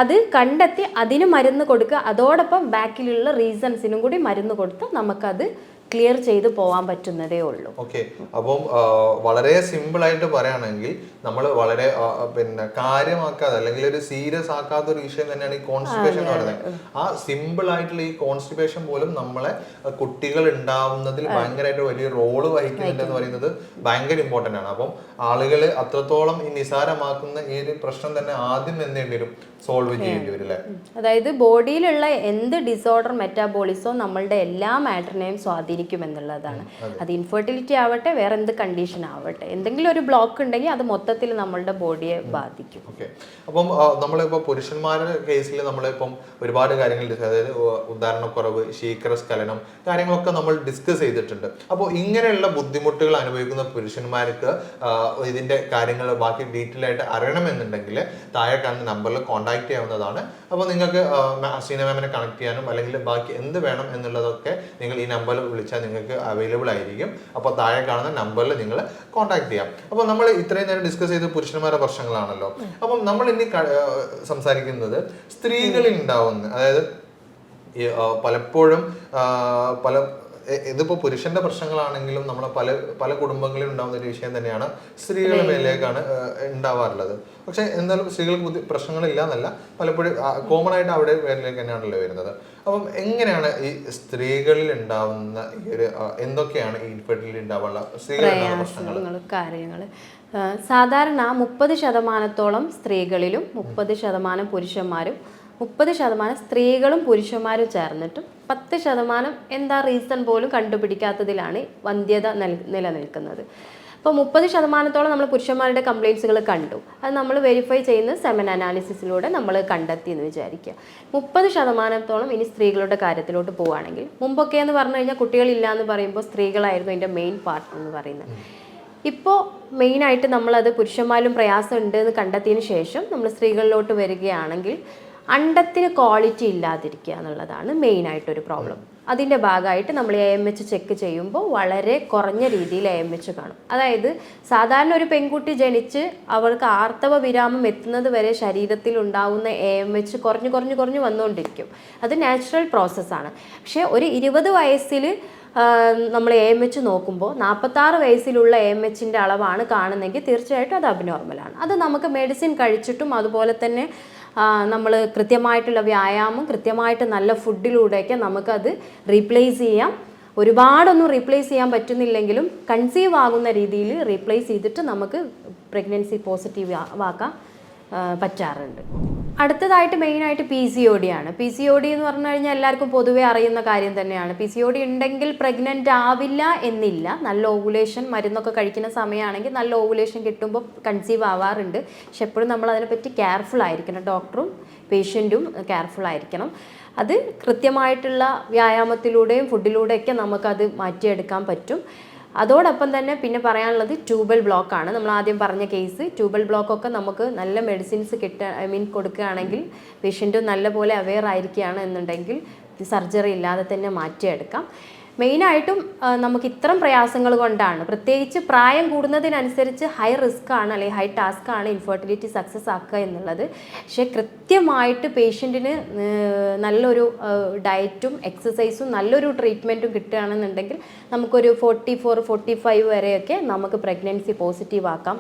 S3: അത് കണ്ടെത്തി അതിന് മരുന്ന് കൊടുക്കുക, അതോടൊപ്പം ബാക്കിലുള്ള റീസൺസിനും കൂടി മരുന്ന് കൊടുത്ത് നമുക്കത് ക്ലിയർ ചെയ്ത് പോകാൻ പറ്റുന്നതേ ഉള്ളൂ.
S1: ഓക്കെ, അപ്പം വളരെ സിമ്പിൾ ആയിട്ട് പറയുകയാണെങ്കിൽ നമ്മൾ വളരെ പിന്നെ കാര്യമാക്കാതെ അല്ലെങ്കിൽ ഒരു സീരിയസ് ആക്കാത്ത ഒരു വിഷയം തന്നെയാണ് ഈ കോൺസ്റ്റിപ്പേഷൻ എന്ന് പറയുന്നത്. ആ സിമ്പിൾ ആയിട്ടുള്ള ഈ കോൺസ്റ്റിപ്പേഷൻ പോലും നമ്മളെ കുട്ടികൾ ഉണ്ടാവുന്നതിൽ ഭയങ്കരമായിട്ട് വലിയ റോള് വഹിക്കുന്നുണ്ട് എന്ന് പറയുന്നത് ഭയങ്കര ഇമ്പോർട്ടൻ്റ് ആണ്. അപ്പം ആളുകൾ അത്രത്തോളം ഈ നിസാരമാക്കുന്ന ഈ ഒരു പ്രശ്നം തന്നെ ആദ്യം എന്ത് ചെയ്യേണ്ടി വരും, സോൾവ് ചെയ്യേണ്ടി വരും അല്ലേ?
S3: അതായത് ബോഡിയിലുള്ള എന്ത് ഡിസോർഡർ മെറ്റാബോളിസോ നമ്മളുടെ എല്ലാ മാറ്ററിനെയും സ്വാധീനിക്കും എന്നുള്ളതാണ്. അത് ഇൻഫെർട്ടിലിറ്റി ആവട്ടെ, വേറെ എന്ത് കണ്ടീഷൻ ആവട്ടെ, എന്തെങ്കിലും ഒരു ബ്ലോക്ക് ഉണ്ടെങ്കിൽ അത് മൊത്തത്തിൽ നമ്മളുടെ ബോഡിയെ ബാധിക്കും.
S1: ഓക്കെ, അപ്പം നമ്മളിപ്പോൾ പുരുഷന്മാരുടെ കേസിൽ നമ്മളിപ്പം ഒരുപാട് കാര്യങ്ങൾ അതായത് ഉദാഹരണക്കുറവ്, ശീഘ്രസ്ഖലനം കാര്യങ്ങളൊക്കെ നമ്മൾ ഡിസ്കസ് ചെയ്തിട്ടുണ്ട്. അപ്പോൾ ഇങ്ങനെയുള്ള ബുദ്ധിമുട്ടുകൾ അനുഭവിക്കുന്ന പുരുഷന്മാർക്ക് ഇതിന്റെ കാര്യങ്ങൾ ബാക്കി ഡീറ്റെയിൽ ആയിട്ട് അറിയണമെന്നുണ്ടെങ്കിൽ താഴെ കാണുന്ന നമ്പറിൽ കോൺടാക്ട് ചെയ്യാവുന്നതാണ്. അപ്പോൾ നിങ്ങൾക്ക് അസീന മാമിനെ കണക്ട് ചെയ്യാനും അല്ലെങ്കിൽ ബാക്കി എന്ത് വേണം എന്നുള്ളതൊക്കെ നിങ്ങൾ ഈ നമ്പറിൽ വിളിച്ചാൽ നിങ്ങൾക്ക് അവൈലബിൾ ആയിരിക്കും. അപ്പോൾ താഴെ കാണുന്ന നമ്പറിൽ നിങ്ങൾ കോൺടാക്ട് ചെയ്യാം. അപ്പോൾ നമ്മൾ ഇത്രയും നേരം ഡിസ്കസ് ചെയ്ത പുരുഷന്മാരുടെ പ്രശ്നങ്ങളാണല്ലോ. അപ്പം നമ്മൾ ഇനി സംസാരിക്കുന്നത് സ്ത്രീകളിൽ ഉണ്ടാവുന്ന, അതായത് പലപ്പോഴും ഇതിപ്പോൾ പുരുഷന്റെ പ്രശ്നങ്ങളാണെങ്കിലും നമ്മളെ പല കുടുംബങ്ങളിൽ ഉണ്ടാകുന്ന ഒരു വിഷയം തന്നെയാണ് സ്ത്രീകളുടെ മേലേക്കാണ് ഉണ്ടാവാറുള്ളത്. പക്ഷെ എന്തായാലും സ്ത്രീകൾക്ക് പ്രശ്നങ്ങളില്ല എന്നല്ല, പലപ്പോഴും കോമൺ ആയിട്ട് അവിടെ മേലേക്ക് തന്നെയാണല്ലോ വരുന്നത്. അപ്പം എങ്ങനെയാണ് ഈ സ്ത്രീകളിൽ ഉണ്ടാവുന്ന ഈ ഒരു എന്തൊക്കെയാണ് ഈ ഇൻഫെർട്ടിലിറ്റി ഉണ്ടാവാനുള്ള സ്ത്രീകളുടെ പ്രശ്നങ്ങൾ
S3: കാര്യങ്ങൾ? സാധാരണ 30% സ്ത്രീകളിലും 30% പുരുഷന്മാരും 30% സ്ത്രീകളും പുരുഷന്മാരും ചേർന്നിട്ടും 10% എന്താ റീസൺ പോലും കണ്ടുപിടിക്കാത്തതിലാണ് വന്ധ്യത നിലനിൽക്കുന്നത്. അപ്പോൾ 30% നമ്മൾ പുരുഷന്മാരുടെ കംപ്ലയിൻസുകൾ കണ്ടു. അത് നമ്മൾ വെരിഫൈ ചെയ്യുന്ന സെമൻ അനാലിസിസിലൂടെ നമ്മൾ കണ്ടെത്തി എന്ന് വിചാരിക്കുക. 30% ഇനി സ്ത്രീകളുടെ കാര്യത്തിലോട്ട് പോവുകയാണെങ്കിൽ, മുമ്പൊക്കെ എന്ന് പറഞ്ഞു കഴിഞ്ഞാൽ കുട്ടികളില്ല എന്ന് പറയുമ്പോൾ സ്ത്രീകളായിരുന്നു അതിൻ്റെ മെയിൻ പാർട്ട് എന്ന് പറയുന്നത്. ഇപ്പോൾ മെയിനായിട്ട് നമ്മളത് പുരുഷന്മാരിലും പ്രയാസം ഉണ്ട് എന്ന് കണ്ടെത്തിയതിന് ശേഷം നമ്മൾ സ്ത്രീകളിലോട്ട് വരികയാണെങ്കിൽ അണ്ടത്തിന് ക്വാളിറ്റി ഇല്ലാതിരിക്കുക എന്നുള്ളതാണ് മെയിനായിട്ടൊരു പ്രോബ്ലം. അതിൻ്റെ ഭാഗമായിട്ട് നമ്മൾ AMH ചെക്ക് ചെയ്യുമ്പോൾ വളരെ കുറഞ്ഞ രീതിയിൽ AMH കാണും. അതായത് സാധാരണ ഒരു പെൺകുട്ടി ജനിച്ച് അവൾക്ക് ആർത്തവ വിരാമം എത്തുന്നത് വരെ ശരീരത്തിൽ ഉണ്ടാവുന്ന AMH കുറഞ്ഞു വന്നുകൊണ്ടിരിക്കും. അത് നാച്ചുറൽ പ്രോസസ്സാണ്. പക്ഷേ ഒരു 20 വയസ്സിൽ നമ്മൾ AMH നോക്കുമ്പോൾ 46 വയസ്സിലുള്ള AMHൻ്റെ അളവാണ് കാണുന്നതെങ്കിൽ തീർച്ചയായിട്ടും അത് അബ്നോർമലാണ്. അത് നമുക്ക് മെഡിസിൻ കഴിച്ചിട്ടും അതുപോലെ തന്നെ നമ്മൾ കൃത്യമായിട്ടുള്ള വ്യായാമം, കൃത്യമായിട്ട് നല്ല ഫുഡിലൂടെയൊക്കെ നമുക്കത് റീപ്ലേസ് ചെയ്യാം. ഒരുപാടൊന്നും റീപ്ലേസ് ചെയ്യാൻ പറ്റുന്നില്ലെങ്കിലും കൺസീവ് ആകുന്ന രീതിയിൽ റീപ്ലേസ് ചെയ്തിട്ട് നമുക്ക് പ്രഗ്നൻസി പോസിറ്റീവ് ആക്കാൻ പറ്റാറുണ്ട്. അടുത്തതായിട്ട് മെയിനായിട്ട് PCOD ആണ്. PCOD എന്ന് പറഞ്ഞു കഴിഞ്ഞാൽ എല്ലാവർക്കും പൊതുവേ അറിയുന്ന കാര്യം തന്നെയാണ്. PCOD ഉണ്ടെങ്കിൽ പ്രഗ്നൻ്റ് ആവില്ല എന്നില്ല. നല്ല ഓവുലേഷൻ മരുന്നൊക്കെ കഴിക്കുന്ന സമയമാണെങ്കിൽ നല്ല ഓവുലേഷൻ കിട്ടുമ്പോൾ കൺസീവ് ആവാറുണ്ട്. പക്ഷെ എപ്പോഴും നമ്മൾ അതിനെപ്പറ്റി കെയർഫുൾ ആയിരിക്കണം. ഡോക്ടറും പേഷ്യൻറ്റും കെയർഫുൾ ആയിരിക്കണം. അത് കൃത്യമായിട്ടുള്ള വ്യായാമത്തിലൂടെയും ഫുഡിലൂടെയൊക്കെ നമുക്കത് മാറ്റിയെടുക്കാൻ പറ്റും. അതോടൊപ്പം തന്നെ പിന്നെ പറയാനുള്ളത് ട്യൂബൽ ബ്ലോക്കാണ്. നമ്മൾ ആദ്യം പറഞ്ഞ കേസ് ട്യൂബൽ ബ്ലോക്കൊക്കെ നമുക്ക് നല്ല മെഡിസിൻസ് കൊടുക്കുകയാണെങ്കിൽ പേഷ്യൻറ്റ് നല്ലപോലെ അവെയർ ആയിരിക്കുകയാണ് എന്നുണ്ടെങ്കിൽ സർജറി ഇല്ലാതെ തന്നെ മാറ്റിയെടുക്കാം. മെയിനായിട്ടും നമുക്ക് ഇത്തരം പ്രയാസങ്ങൾ കൊണ്ടാണ്, പ്രത്യേകിച്ച് പ്രായം കൂടുന്നതിനനുസരിച്ച് ഹൈ റിസ്ക് ആണ് അല്ലെങ്കിൽ ഹൈ ടാസ്ക് ആണ് ഇൻഫെർട്ടിലിറ്റി സക്സസ് ആക്കുക എന്നുള്ളത്. പക്ഷേ കൃത്യമായിട്ട് പേഷ്യൻറ്റിന് നല്ലൊരു ഡയറ്റും എക്സസൈസും നല്ലൊരു ട്രീറ്റ്മെൻറ്റും കിട്ടുകയാണെന്നുണ്ടെങ്കിൽ നമുക്കൊരു 44-45 വരെയൊക്കെ നമുക്ക് പ്രഗ്നൻസി പോസിറ്റീവ് ആക്കാൻ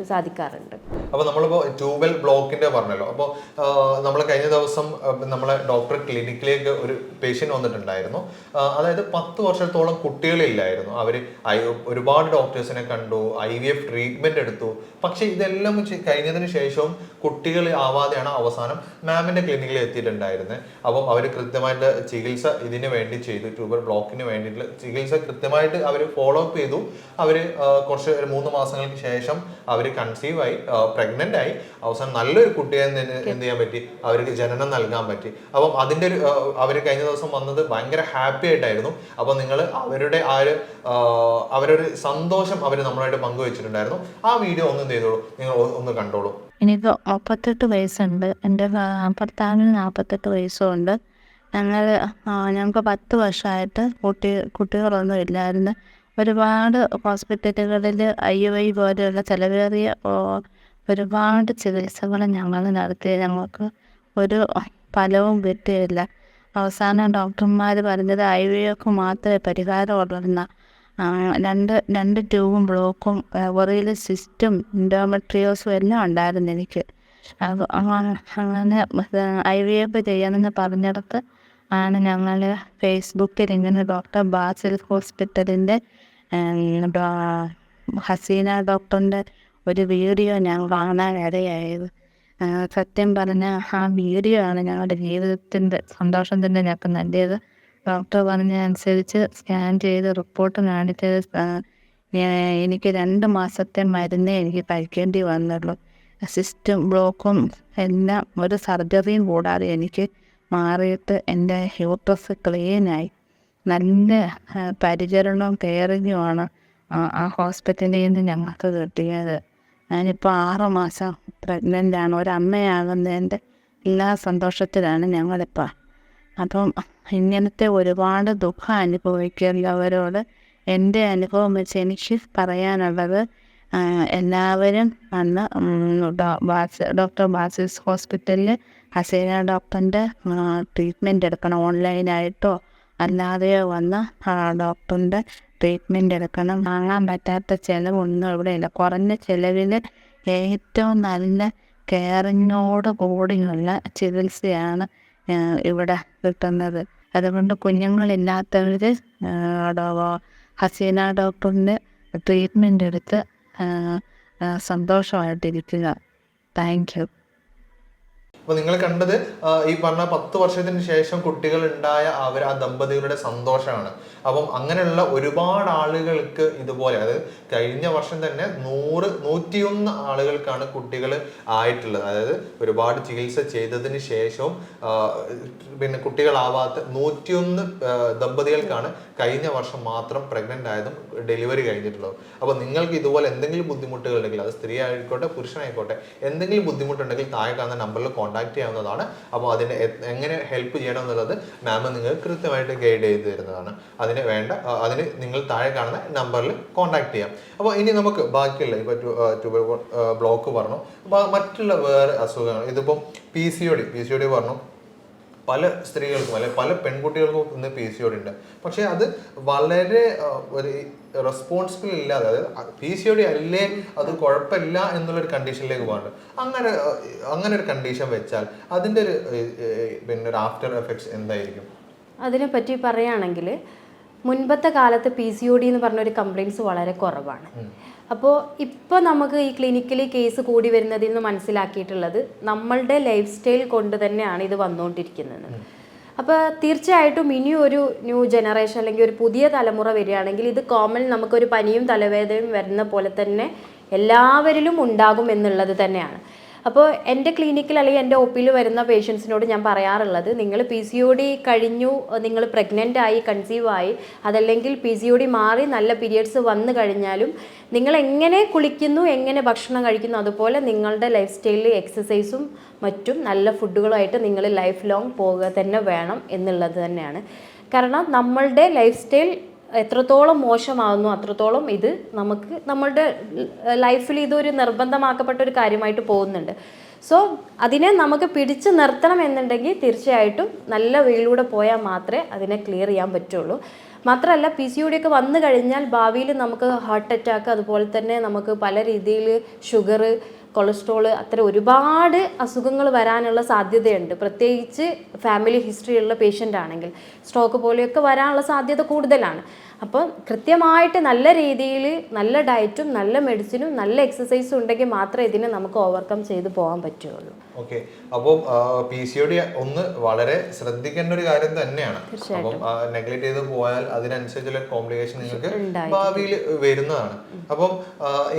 S3: സാധിക്കാറുണ്ട്.
S1: അപ്പോൾ നമ്മളിപ്പോൾ ട്യൂബൽ ബ്ലോക്കിന്റെ പറഞ്ഞല്ലോ. അപ്പോൾ നമ്മൾ കഴിഞ്ഞ ദിവസം നമ്മളെ ഡോക്ടർ ക്ലിനിക്കിലേക്ക് ഒരു പേഷ്യൻ്റ് വന്നിട്ടുണ്ടായിരുന്നു. അതായത് 10 വർഷത്തോളം കുട്ടികളില്ലായിരുന്നു. അവർ ഒരുപാട് ഡോക്ടേഴ്സിനെ കണ്ടു, IVF ട്രീറ്റ്മെന്റ് എടുത്തു. പക്ഷെ ഇതെല്ലാം കഴിഞ്ഞതിന് ശേഷവും കുട്ടികൾ ആവാതെയാണ് അവസാനം മാമിന്റെ ക്ലിനിക്കിൽ എത്തിയിട്ടുണ്ടായിരുന്നത്. അപ്പം അവർ കൃത്യമായിട്ട് ചികിത്സ ഇതിന് വേണ്ടി ചെയ്തു, ട്യൂബൽ ബ്ലോക്കിന് വേണ്ടിയിട്ടുള്ള ചികിത്സ കൃത്യമായിട്ട് അവർ ഫോളോ അപ്പ് ചെയ്തു. അവർ കുറച്ച് 3 മാസങ്ങൾക്ക് ശേഷം അവർ കൺസീവ് ആയി, പ്രഗ്നന്റ് ആയി. അവസാനം നല്ലൊരു കുട്ടിയെ എന്ത് ചെയ്യാൻ പറ്റി, അവർക്ക് ജനനം നൽകാൻ പറ്റി. അപ്പം അതിൻ്റെ ഒരു അവർ കഴിഞ്ഞ ദിവസം വന്നത് ഭയങ്കര ഹാപ്പി ആയിട്ടായിരുന്നു. അപ്പോൾ നിങ്ങൾ അവരൊരു സന്തോഷം അവർ നമ്മളായിട്ട് പങ്കുവെച്ചിട്ടുണ്ടായിരുന്നു. ആ വീഡിയോ ഒന്ന് എന്ത് ചെയ്തോളൂ, നിങ്ങൾ ഒന്ന് കണ്ടോളൂ.
S4: എനിക്ക് 38 വയസ്സുണ്ട്. എൻ്റെ ഭർത്താവിന് 48 വയസ്സുമുണ്ട്. ഞങ്ങൾക്ക് 10 വർഷമായിട്ട് കുട്ടികളൊന്നും ഇല്ലായിരുന്നു. ഒരുപാട് ഹോസ്പിറ്റലുകളിൽ IUI പോലെയുള്ള ചിലവേറിയ ഒരുപാട് ചികിത്സകൾ ഞങ്ങൾ നടത്തി. ഞങ്ങൾക്ക് ഒരു ഫലവും കിട്ടിയില്ല. അവസാനം ഡോക്ടർമാർ പറഞ്ഞത് IVF മാത്രമേ പരിഹാരമുള്ളൂ. രണ്ട് ട്യൂബും ബ്ലോക്കും ഒറിയിൽ സിസ്റ്റും ഇൻഡോമെട്രിയോസും എല്ലാം ഉണ്ടായിരുന്നു എനിക്ക്. അങ്ങനെ IVF ചെയ്യണമെന്ന് പറഞ്ഞിടത്ത് ആണ് ഞങ്ങൾ ഫേസ്ബുക്കിൽ ഇങ്ങനെ ഡോക്ടർ ബാസിൽ ഹോസ്പിറ്റലിൻ്റെ ഹസീന ഡോക്ടറിൻ്റെ ഒരു വീഡിയോ ഞാൻ കാണാൻ ഇടയായത്. സത്യം പറഞ്ഞാൽ ആ വീഡിയോ ആണ് ഞങ്ങളുടെ ജീവിതത്തിൻ്റെ സന്തോഷത്തിൻ്റെ ഞങ്ങൾക്ക് നൽകിയത്. ഡോക്ടർ പറഞ്ഞ അനുസരിച്ച് സ്കാൻ ചെയ്ത് റിപ്പോർട്ട് കാണിച്ചത് എനിക്ക് 2 മാസത്തെ മരുന്നേ എനിക്ക് കഴിക്കേണ്ടി വന്നുള്ളൂ. സിസ്റ്റും ബ്ലോക്കും എല്ലാം ഒരു സർജറിയും കൂടാതെ എനിക്ക് മാറിയിട്ട് എൻ്റെ യൂട്രസ് ക്ലീനായി. നല്ല പരിചരണവും കെയറിങ്ങുമാണ് ആ ഹോസ്പിറ്റലിൽ നിന്ന് ഞങ്ങൾക്ക് കിട്ടിയത്. ഞാനിപ്പോൾ 6 മാസം പ്രഗ്നൻ്റാണ്. ഒരമ്മയാകുന്നതിൻ്റെ എല്ലാ സന്തോഷത്തിലാണ് ഞങ്ങളിപ്പോൾ. അപ്പം ഇങ്ങനത്തെ ഒരുപാട് ദുഃഖം അനുഭവിക്കുന്നവരോട് എൻ്റെ അനുഭവം വെച്ച് എനിക്ക് പറയാനുള്ളത്, എല്ലാവരും വന്ന് ഡോക്ടർ ബാസിസ് ഹോസ്പിറ്റലിൽ ഹസീന ഡോക്ടറിൻ്റെ ട്രീറ്റ്മെൻറ്റ് എടുക്കണം. ഓൺലൈനായിട്ടോ അല്ലാതെയോ വന്ന് ഡോക്ടറിൻ്റെ ട്രീറ്റ്മെൻറ്റ് എടുക്കണം. വാങ്ങാൻ പറ്റാത്ത ചിലവൊന്നും ഇവിടെ ഇല്ല. കുറഞ്ഞ ചിലവിൽ ഏറ്റവും നല്ല കെയറിങ്ങോട് കൂടിയുള്ള ചികിത്സയാണ് ഇവിടെ കിട്ടുന്നത്. അതുകൊണ്ട് കുഞ്ഞുങ്ങളില്ലാത്തവർ ഹസീന ഡോക്ടറിൻ്റെ ട്രീറ്റ്മെൻറ്റ് എടുത്ത് സന്തോഷമായിട്ടിരിക്കുക. Thank you.
S1: അപ്പോൾ നിങ്ങൾ കണ്ടത് ഈ പറഞ്ഞ 10 വർഷത്തിന് ശേഷം കുട്ടികൾ ഉണ്ടായ ആ ദമ്പതികളുടെ സന്തോഷമാണ്. അപ്പം അങ്ങനെയുള്ള ഒരുപാട് ആളുകൾക്ക് ഇതുപോലെ, അതായത് കഴിഞ്ഞ വർഷം തന്നെ 101 ആളുകൾക്കാണ് കുട്ടികൾ ആയിട്ടുള്ളത്. അതായത് ഒരുപാട് ചികിത്സ ചെയ്തതിന് ശേഷവും പിന്നെ കുട്ടികളാവാത്ത 101 ദമ്പതികൾക്കാണ് കഴിഞ്ഞ വർഷം മാത്രം പ്രഗ്നൻ്റ് ആയതും ഡെലിവറി കഴിഞ്ഞിട്ടുള്ളത്. അപ്പോൾ നിങ്ങൾക്ക് ഇതുപോലെ എന്തെങ്കിലും ബുദ്ധിമുട്ടുകൾ ഉണ്ടെങ്കിൽ, അത് സ്ത്രീ ആയിക്കോട്ടെ പുരുഷനായിക്കോട്ടെ, എന്തെങ്കിലും ബുദ്ധിമുട്ടുണ്ടെങ്കിൽ താഴെ കാണുന്ന നമ്പറിൽ കോൺടാക്ട് ചെയ്യാവുന്നതാണ്. അപ്പോൾ അതിന് എങ്ങനെ ഹെൽപ്പ് ചെയ്യണം എന്നുള്ളത് മാം നിങ്ങൾക്ക് കൃത്യമായിട്ട് ഗൈഡ് ചെയ്ത് തരുന്നതാണ്. അതിന് നിങ്ങൾ താഴെ കാണുന്ന നമ്പറിൽ കോൺടാക്ട് ചെയ്യാം. അപ്പോൾ ഇനി നമുക്ക് ബാക്കിയുള്ള ഇപ്പോൾ ട്യൂബൽ ബ്ലോക്ക് പറഞ്ഞു, മറ്റുള്ള വേറെ അസുഖങ്ങൾ, ഇതിപ്പം PCOD പറഞ്ഞു. പല സ്ത്രീകൾക്കും അല്ലെങ്കിൽ പല പെൺകുട്ടികൾക്കും ഇന്ന് PCOD ഉണ്ട്. പക്ഷേ അത് വളരെ ഒരു റെസ്പോൺസിബിൾ ഇല്ലാതെ, അതായത് PCOD അല്ലേ അത് കുഴപ്പമില്ല എന്നുള്ളൊരു കണ്ടീഷനിലേക്ക് പോകുന്നുണ്ട്. അങ്ങനെ ഒരു കണ്ടീഷൻ വെച്ചാൽ അതിൻ്റെ ഒരു ആഫ്റ്റർ എഫക്ട്സ് എന്തായിരിക്കും?
S3: അതിനെപ്പറ്റി പറയുകയാണെങ്കിൽ മുൻപത്തെ കാലത്ത് PCOD എന്ന് പറഞ്ഞൊരു കംപ്ലയിൻസ് വളരെ കുറവാണ്. അപ്പോൾ ഇപ്പോൾ നമുക്ക് ഈ ക്ലിനിക്കലി കേസ് കൂടി വരുന്നതിൽ നിന്ന് മനസ്സിലാക്കിയിട്ടുള്ളത് നമ്മളുടെ ലൈഫ് സ്റ്റൈൽ കൊണ്ട് തന്നെയാണ് ഇത് വന്നുകൊണ്ടിരിക്കുന്നത്. അപ്പോൾ തീർച്ചയായിട്ടും ഇനി ഒരു ന്യൂ ജനറേഷൻ അല്ലെങ്കിൽ ഒരു പുതിയ തലമുറ വരികയാണെങ്കിൽ ഇത് കോമൺ, നമുക്കൊരു പനിയും തലവേദനയും വരുന്ന പോലെ തന്നെ എല്ലാവരിലും ഉണ്ടാകും എന്നുള്ളത് തന്നെയാണ്. അപ്പോൾ എൻ്റെ ക്ലിനിക്കിൽ അല്ലെങ്കിൽ എൻ്റെ OPയിൽ വരുന്ന പേഷ്യൻസിനോട് ഞാൻ പറയാറുള്ളത്, നിങ്ങൾ PCOD കഴിഞ്ഞു, നിങ്ങൾ പ്രഗ്നൻ്റ് ആയി, കൺസീവ് ആയി, അതല്ലെങ്കിൽ PCOD മാറി നല്ല പീരിയഡ്സ് വന്നു കഴിഞ്ഞാലും നിങ്ങൾ എങ്ങനെ കുളിക്കുന്നു, എങ്ങനെ ഭക്ഷണം കഴിക്കുന്നു, അതുപോലെ നിങ്ങളുടെ ലൈഫ് സ്റ്റൈലിൽ എക്സസൈസും മറ്റും നല്ല ഫുഡുകളുമായിട്ട് നിങ്ങൾ ലൈഫ് ലോങ് പോവുക തന്നെ വേണം എന്നുള്ളത് തന്നെയാണ്. കാരണം നമ്മളുടെ ലൈഫ് സ്റ്റൈൽ എത്രത്തോളം മോശമാകുന്നു അത്രത്തോളം ഇത് നമുക്ക് നമ്മളുടെ ലൈഫിൽ ഇതൊരു നിർബന്ധമാക്കപ്പെട്ട ഒരു കാര്യമായിട്ട് പോകുന്നുണ്ട്. സോ അതിനെ നമുക്ക് പിടിച്ചു നിർത്തണം എന്നുണ്ടെങ്കിൽ തീർച്ചയായിട്ടും നല്ല വേയിലൂടെ പോയാൽ മാത്രമേ അതിനെ ക്ലിയർ ചെയ്യാൻ പറ്റുള്ളൂ. മാത്രമല്ല PCOD ഒക്കെ വന്നു കഴിഞ്ഞാൽ ഭാവിയിൽ നമുക്ക് ഹാർട്ട് അറ്റാക്ക്, അതുപോലെ തന്നെ നമുക്ക് പല രീതിയിൽ ഷുഗർ, കൊളസ്ട്രോള്, അത്തരം ഒരുപാട് അസുഖങ്ങൾ വരാനുള്ള സാധ്യതയുണ്ട്. പ്രത്യേകിച്ച് ഫാമിലി ഹിസ്റ്ററി ഉള്ള പേഷ്യൻ്റ് ആണെങ്കിൽ സ്ട്രോക്ക് പോലെയൊക്കെ വരാനുള്ള സാധ്യത കൂടുതലാണ്. അപ്പോൾ കൃത്യമായിട്ട് നല്ല രീതിയിൽ നല്ല ഡയറ്റും നല്ല മെഡിസിനും നല്ല എക്സസൈസും ഉണ്ടെങ്കിൽ മാത്രമേ ഇതിനെ നമുക്ക് ഓവർകം ചെയ്ത് പോകാൻ പറ്റുള്ളൂ.
S1: ഓക്കെ, അപ്പോൾ PCOD ഒന്ന് വളരെ ശ്രദ്ധിക്കേണ്ട ഒരു കാര്യം തന്നെയാണ്. അപ്പം നെഗ്ലക്ട് ചെയ്ത് പോയാൽ അതിനനുസരിച്ചുള്ള കോംപ്ലിക്കേഷൻ നിങ്ങൾക്ക് ഭാവിയിൽ വരുന്നതാണ്. അപ്പം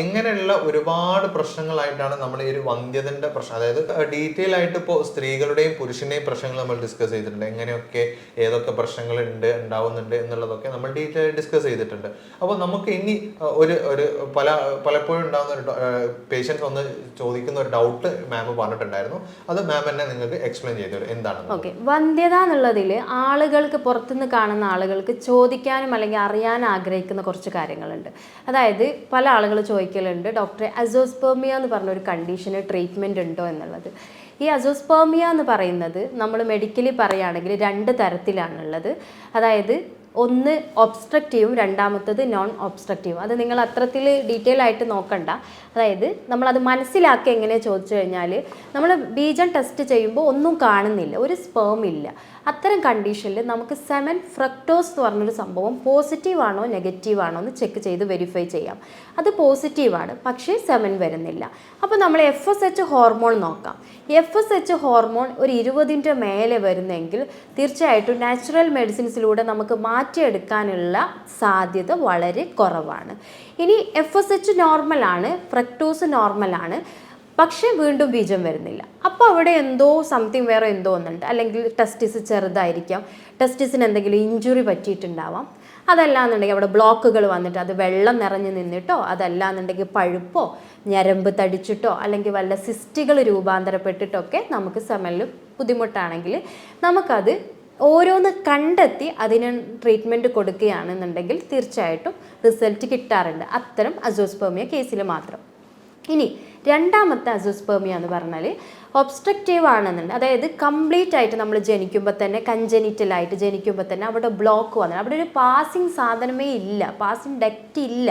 S1: ഇങ്ങനെയുള്ള ഒരുപാട് പ്രശ്നങ്ങളായിട്ടാണ് നമ്മൾ ഈ ഒരു വന്ധ്യതന്റെ പ്രശ്നം, അതായത് ഡീറ്റെയിൽ ആയിട്ട് ഇപ്പോൾ സ്ത്രീകളുടെയും പുരുഷന്റെയും പ്രശ്നങ്ങൾ നമ്മൾ ഡിസ്കസ് ചെയ്തിട്ടുണ്ട്. എങ്ങനെയൊക്കെ ഏതൊക്കെ പ്രശ്നങ്ങൾ ഉണ്ടാവുന്നുണ്ട് എന്നുള്ളതൊക്കെ നമ്മൾ ഡീറ്റെയിൽ ഡിസ്കസ് ചെയ്തിട്ടുണ്ട്. അപ്പോൾ നമുക്ക് ഇനി ഒരു പലപ്പോഴും ഉണ്ടാകുന്ന ഒരു പേഷ്യൻസ് വന്ന് ചോദിക്കുന്ന ഒരു ഡൗട്ട് മാം പറഞ്ഞിട്ടുണ്ടായിരുന്നു. അത് മാം തന്നെ നിങ്ങൾക്ക് എക്സ്പ്ലെയിൻ ചെയ്തു എന്താണ്.
S3: ഓക്കെ, വന്ധ്യത എന്നുള്ളതിൽ ആളുകൾക്ക്, പുറത്തുനിന്ന് കാണുന്ന ആളുകൾക്ക് ചോദിക്കാനും അല്ലെങ്കിൽ അറിയാൻ ആഗ്രഹിക്കുന്ന കുറച്ച് കാര്യങ്ങളുണ്ട്. അതായത് പല ആളുകൾ ചോദിക്കലുണ്ട്, ഡോക്ടറെ അസോസ്പെർമിയ എന്ന് പറഞ്ഞൊരു കണ്ടീഷന് ട്രീറ്റ്മെൻറ്റ് ഉണ്ടോ എന്നുള്ളത്. ഈ അസോസ്പെർമിയ എന്ന് പറയുന്നത് നമ്മൾ മെഡിക്കലി പറയുകയാണെങ്കിൽ 2 തരത്തിലാണുള്ളത്. അതായത് ഒന്ന് ഒബ്സ്ട്രക്റ്റീവും രണ്ടാമത്തത് നോൺ ഒബ്സ്ട്രക്റ്റീവും. അത് നിങ്ങൾ അത്രത്തിൽ ഡീറ്റെയിൽ ആയിട്ട് നോക്കണ്ട. അതായത് നമ്മളത് മനസ്സിലാക്കുക എങ്ങനെ ചോദിച്ചു കഴിഞ്ഞാൽ, നമ്മൾ ബീജം ടെസ്റ്റ് ചെയ്യുമ്പോൾ ഒന്നും കാണുന്നില്ല, ഒരു സ്പേം ഇല്ല. അത്തരം കണ്ടീഷനിൽ നമുക്ക് സെമൻ ഫ്രക്ടോസ് എന്ന് പറഞ്ഞൊരു സംഭവം പോസിറ്റീവ് ആണോ നെഗറ്റീവ് ആണോ എന്ന് ചെക്ക് ചെയ്ത് വെരിഫൈ ചെയ്യാം. അത് പോസിറ്റീവാണ്, പക്ഷേ സെമൻ വരുന്നില്ല. അപ്പോൾ നമ്മൾ FSH ഹോർമോൺ നോക്കാം. FSH ഹോർമോൺ ഒരു 20ൻ്റെ മേലെ വരുന്നെങ്കിൽ തീർച്ചയായിട്ടും നാച്ചുറൽ മെഡിസിൻസിലൂടെ നമുക്ക് മാറ്റിയെടുക്കാനുള്ള സാധ്യത വളരെ കുറവാണ്. ഇനി FSH നോർമലാണ്, ഫ്രക്ടോസ് നോർമലാണ്, പക്ഷേ വീണ്ടും ബീജം വരുന്നില്ല. അപ്പോൾ അവിടെ എന്തോ സംതിങ് വേറെ എന്തോ ഒന്നുണ്ട്. അല്ലെങ്കിൽ ടെസ്റ്റിസ് ചെറുതായിരിക്കാം, ടെസ്റ്റിസിന് എന്തെങ്കിലും ഇഞ്ചുറി പറ്റിയിട്ടുണ്ടാവാം. അതല്ലാന്നുണ്ടെങ്കിൽ അവിടെ ബ്ലോക്കുകൾ വന്നിട്ട് അത് വെള്ളം നിറഞ്ഞു നിന്നിട്ടോ, അതല്ലാന്നുണ്ടെങ്കിൽ പഴുപ്പോ ഞരമ്പ് തടിച്ചിട്ടോ അല്ലെങ്കിൽ വല്ല സിസ്റ്റുകൾ രൂപാന്തരപ്പെട്ടിട്ടൊക്കെ നമുക്ക് സെമനിൽ ബുദ്ധിമുട്ടാണെങ്കിൽ നമുക്കത് ഓരോന്ന് കണ്ടെത്തി അതിന് ട്രീറ്റ്മെൻറ്റ് കൊടുക്കുകയാണെന്നുണ്ടെങ്കിൽ തീർച്ചയായിട്ടും റിസൾട്ട് കിട്ടാറുണ്ട്, അത്തരം അസോസ്പെർമിയ കേസിൽ മാത്രം. ഇനി രണ്ടാമത്തെ അസോസ്പെർമിയ എന്ന് പറഞ്ഞാൽ ഒബ്സ്ട്രക്റ്റീവ് ആണെന്നുണ്ട്. അതായത് കംപ്ലീറ്റ് ആയിട്ട് നമ്മൾ ജനിക്കുമ്പോൾ തന്നെ, കഞ്ചനിറ്റലായിട്ട് ജനിക്കുമ്പോൾ തന്നെ അവിടെ ബ്ലോക്ക് വന്നത്, അവിടെ ഒരു പാസിങ് സാധനമേ ഇല്ല, പാസിങ് ഡക്റ്റ് ഇല്ല.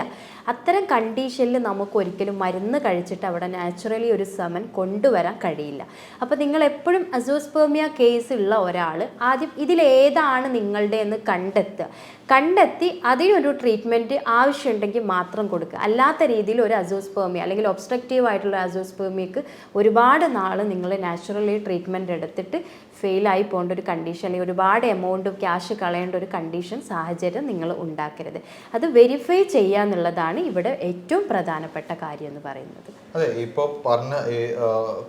S3: അത്തരം കണ്ടീഷനിൽ നമുക്ക് ഒരിക്കലും മരുന്ന് കഴിച്ചിട്ട് അവിടെ നാച്ചുറലി ഒരു സെമൻ കൊണ്ടുവരാൻ കഴിയില്ല. അപ്പോൾ നിങ്ങൾ എപ്പോഴും അസോസ്പെർമിയ കേസ് ഉള്ള ഒരാൾ ആദ്യം ഇതിലേതാണ് നിങ്ങളുടെ എന്ന് കണ്ടെത്തി അതിനൊരു ട്രീറ്റ്മെൻറ്റ് ആവശ്യമുണ്ടെങ്കിൽ മാത്രം കൊടുക്കുക. അല്ലാത്ത രീതിയിൽ ഒരു അസോസ്പെർമിയ അല്ലെങ്കിൽ ഒബ്സ്ട്രക്റ്റീവ് ആയിട്ടുള്ള അസോസ്പെർമിയക്ക് ഒരുപാട് നാൾ നിങ്ങൾ നാച്ചുറലി ട്രീറ്റ്മെൻറ്റ് എടുത്തിട്ട് ഫെയിലായി പോകേണ്ട ഒരു കണ്ടീഷൻ, അല്ലെങ്കിൽ ഒരുപാട് എമൗണ്ട് ക്യാഷ് കളയേണ്ട ഒരു കണ്ടീഷൻ സാഹചര്യം നിങ്ങൾ ഉണ്ടാക്കരുത്. അത് വെരിഫൈ ചെയ്യുക എന്നുള്ളതാണ് ഇവിടെ ഏറ്റവും പ്രധാനപ്പെട്ട കാര്യം എന്ന് പറയുന്നത്.
S1: അതെ, ഇപ്പോൾ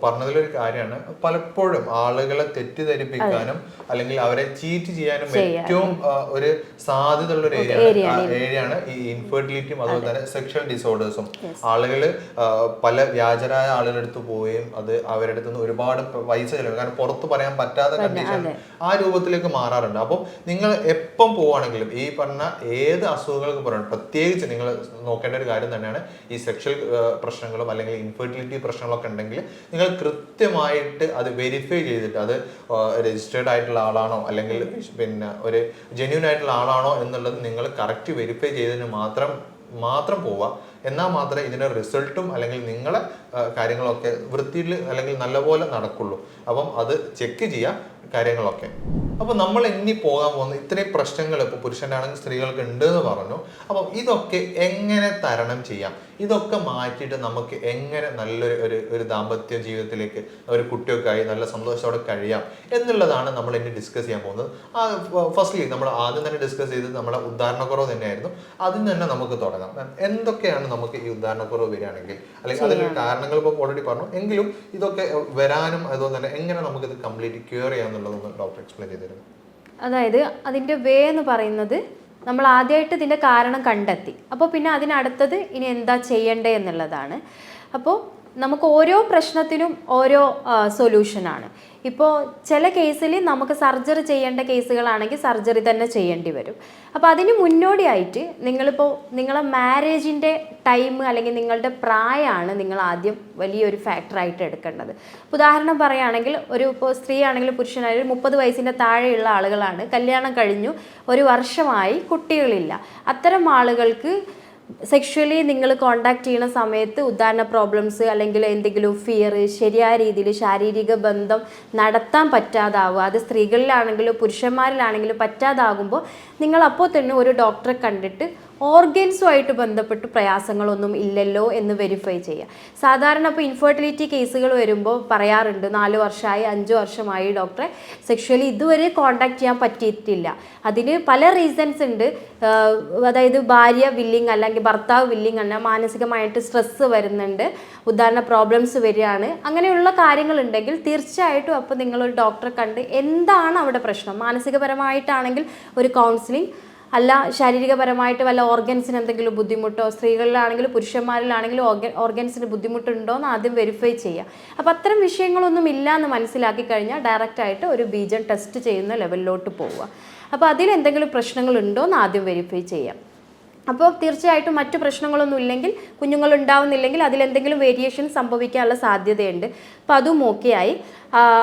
S1: പറഞ്ഞതിലൊരു കാര്യമാണ്, പലപ്പോഴും ആളുകളെ തെറ്റിദ്ധരിപ്പിക്കാനും അല്ലെങ്കിൽ അവരെ ചീറ്റ് ചെയ്യാനും ഏറ്റവും ഒരു സാധ്യതയുള്ള ഒരു ഏരിയയാണ് ഈ ഇൻഫെർട്ടിലിറ്റിയും അതുപോലെ തന്നെ സെക്ഷൽ ഡിസോർഡേഴ്സും. ആളുകൾ പല വ്യാജരായ ആളുകളുടെ അടുത്ത് പോവുകയും അത് അവരുടെ അടുത്ത് നിന്ന് ഒരുപാട് പൈസ ചെലവ്, കാരണം പുറത്ത് പറയാൻ പറ്റാത്ത കണ്ടീഷൻ ആ രൂപത്തിലേക്ക് മാറാറുണ്ട്. അപ്പോൾ നിങ്ങൾ എപ്പം പോവുകയാണെങ്കിലും ഈ പറഞ്ഞ ഏത് അസുഖങ്ങൾക്ക് പറയണം, പ്രത്യേകിച്ച് നിങ്ങൾ നോക്കേണ്ട ഒരു കാര്യം തന്നെയാണ് ഈ സെക്ഷൽ പ്രശ്നങ്ങളും അല്ലെങ്കിൽ ഇൻഫെർട്ടിലിറ്റി പ്രശ്നങ്ങളൊക്കെ ഉണ്ടെങ്കിൽ നിങ്ങൾ കൃത്യമായിട്ട് അത് വെരിഫൈ ചെയ്തിട്ട് അത് രജിസ്റ്റേർഡ് ആയിട്ടുള്ള ആളാണോ അല്ലെങ്കിൽ പിന്നെ ഒരു ജെന്യൂൻ ആയിട്ടുള്ള ആളാണോ എന്നുള്ളത് നിങ്ങൾ കറക്റ്റ് വെരിഫൈ ചെയ്തതിന് മാത്രം പോവുക. എന്നാൽ മാത്രമേ ഇതിൻ്റെ റിസൾട്ടും അല്ലെങ്കിൽ നിങ്ങളെ കാര്യങ്ങളൊക്കെ വൃത്തിയിൽ അല്ലെങ്കിൽ നല്ലപോലെ നടക്കുള്ളൂ. അപ്പം അത് ചെക്ക് ചെയ്യുക കാര്യങ്ങളൊക്കെ. അപ്പോൾ നമ്മൾ ഇനി പോകാൻ പോകുന്ന ഇത്രയും പ്രശ്നങ്ങൾ ഇപ്പോൾ പുരുഷനാണെങ്കിൽ സ്ത്രീകൾക്ക് ഉണ്ട് എന്ന് പറഞ്ഞു. അപ്പം ഇതൊക്കെ എങ്ങനെ തരണം ചെയ്യാം, ഇതൊക്കെ മാറ്റിയിട്ട് നമുക്ക് എങ്ങനെ നല്ലൊരു ഒരു ദാമ്പത്യ ജീവിതത്തിലേക്ക് ഒരു കുട്ടിയൊക്കെ ആയി നല്ല സന്തോഷത്തോടെ കഴിയാം എന്നുള്ളതാണ് നമ്മൾ ഇനി ഡിസ്കസ് ചെയ്യാൻ പോകുന്നത്. ഫസ്റ്റ്ലി നമ്മൾ ആദ്യം തന്നെ ഡിസ്കസ് ചെയ്തത് നമ്മുടെ ഉദാഹരണക്കുറവ് തന്നെയായിരുന്നു. അതിൽ തന്നെ നമുക്ക് തുടങ്ങാം. എന്തൊക്കെയാണ് നമുക്ക് ഈ ഉദാഹരണക്കുറവ് വരികയാണെങ്കിൽ, അല്ലെങ്കിൽ അതിൻ്റെ കാരണങ്ങൾ ഇപ്പോൾ ഓൾറെഡി പറഞ്ഞു, എങ്കിലും ഇതൊക്കെ വരാനും അതുപോലെ തന്നെ എങ്ങനെ നമുക്കിത് കംപ്ലീറ്റ് ക്യൂർ ചെയ്യാമെന്നുള്ളതൊന്ന് ഡോക്ടർ എക്സ്പ്ലെയിൻ ചെയ്തിരുന്നു.
S3: അതായത് അതിൻ്റെ വേ എന്ന് പറയുന്നത്, നമ്മൾ ആദ്യമായിട്ട് ഇതിൻ്റെ കാരണം കണ്ടെത്തി, അപ്പോൾ പിന്നെ അതിനടുത്തത് ഇനി എന്താ ചെയ്യേണ്ടത് എന്നുള്ളതാണ്. അപ്പോൾ നമുക്ക് ഓരോ പ്രശ്നത്തിനും ഓരോ സൊല്യൂഷനാണ്. ഇപ്പോൾ ചില കേസിൽ നമുക്ക് സർജറി ചെയ്യേണ്ട കേസുകളാണെങ്കിൽ സർജറി തന്നെ ചെയ്യേണ്ടി വരും. അപ്പോൾ അതിന് മുന്നോടിയായിട്ട് നിങ്ങളെ മാരേജിൻ്റെ ടൈം അല്ലെങ്കിൽ നിങ്ങളുടെ പ്രായമാണ് നിങ്ങൾ ആദ്യം വലിയൊരു ഫാക്ടറായിട്ട് എടുക്കേണ്ടത്. ഉദാഹരണം പറയുകയാണെങ്കിൽ ഇപ്പോൾ സ്ത്രീ ആണെങ്കിലും പുരുഷനായാലും 30 വയസ്സിൻ്റെ താഴെയുള്ള ആളുകളാണ്, കല്യാണം കഴിഞ്ഞു 1 വർഷമായി കുട്ടികളില്ല. അത്തരം ആളുകൾക്ക് സെക്ഷലി നിങ്ങൾ കോണ്ടാക്ട് ചെയ്യുന്ന സമയത്ത് ഉദാഹരണ പ്രോബ്ലംസ് അല്ലെങ്കിൽ എന്തെങ്കിലും ഫിയർ, ശരിയായ രീതിയിൽ ശാരീരിക ബന്ധം നടത്താൻ പറ്റാതാവുക, അത് സ്ത്രീകളിലാണെങ്കിലും പുരുഷന്മാരിലാണെങ്കിലും പറ്റാതാകുമ്പോൾ നിങ്ങൾ അപ്പോൾ തന്നെ ഒരു ഡോക്ടറെ കണ്ടിട്ട് ഓർഗൻസുമായിട്ട് ബന്ധപ്പെട്ട് പ്രയാസങ്ങളൊന്നും ഇല്ലല്ലോ എന്ന് വെരിഫൈ ചെയ്യുക. സാധാരണ ഇപ്പോൾ ഇൻഫെർട്ടിലിറ്റി കേസുകൾ വരുമ്പോൾ പറയാറുണ്ട് 4 വർഷമായി 5 വർഷമായി ഡോക്ടറെ സെക്ഷലി ഇതുവരെ കോണ്ടാക്ട് ചെയ്യാൻ പറ്റിയിട്ടില്ല. അതിന് പല റീസൺസ് ഉണ്ട്. അതായത് ഭാര്യ വില്ലിങ് അല്ലെങ്കിൽ ഭർത്താവ് വില്ലിങ് അല്ല, മാനസികമായിട്ട് സ്ട്രെസ്സ് വരുന്നുണ്ട്, ഉദാഹരണ പ്രോബ്ലംസ് വരികയാണ്, അങ്ങനെയുള്ള കാര്യങ്ങളുണ്ടെങ്കിൽ തീർച്ചയായിട്ടും അപ്പോൾ നിങ്ങളൊരു ഡോക്ടറെ കണ്ട് എന്താണ് അവിടെ പ്രശ്നം, മാനസികപരമായിട്ടാണെങ്കിൽ ഒരു കൗൺസിലിംഗ്, അല്ല ശാരീരികപരമായിട്ട് വല്ല ഓർഗൻസിന് എന്തെങ്കിലും ബുദ്ധിമുട്ടോ, സ്ത്രീകളിലാണെങ്കിലും പുരുഷന്മാരിലാണെങ്കിലും ഓർഗൻസിന് ബുദ്ധിമുട്ടുണ്ടോ എന്ന് ആദ്യം വെരിഫൈ ചെയ്യുക. അപ്പോൾ അത്തരം വിഷയങ്ങളൊന്നും ഇല്ല എന്ന് മനസ്സിലാക്കി കഴിഞ്ഞാൽ ഡയറക്റ്റായിട്ട് ഒരു ബീജം ടെസ്റ്റ് ചെയ്യുന്ന ലെവലിലോട്ട് പോവുക. അപ്പോൾ അതിലെന്തെങ്കിലും പ്രശ്നങ്ങളുണ്ടോ എന്ന് ആദ്യം വെരിഫൈ ചെയ്യാം. അപ്പോൾ തീർച്ചയായിട്ടും മറ്റു പ്രശ്നങ്ങളൊന്നും ഇല്ലെങ്കിൽ, കുഞ്ഞുങ്ങൾ ഉണ്ടാവുന്നില്ലെങ്കിൽ അതിലെന്തെങ്കിലും വേരിയേഷൻ സംഭവിക്കാനുള്ള സാധ്യതയുണ്ട്. അപ്പോൾ അതും ഓക്കെ ആയി.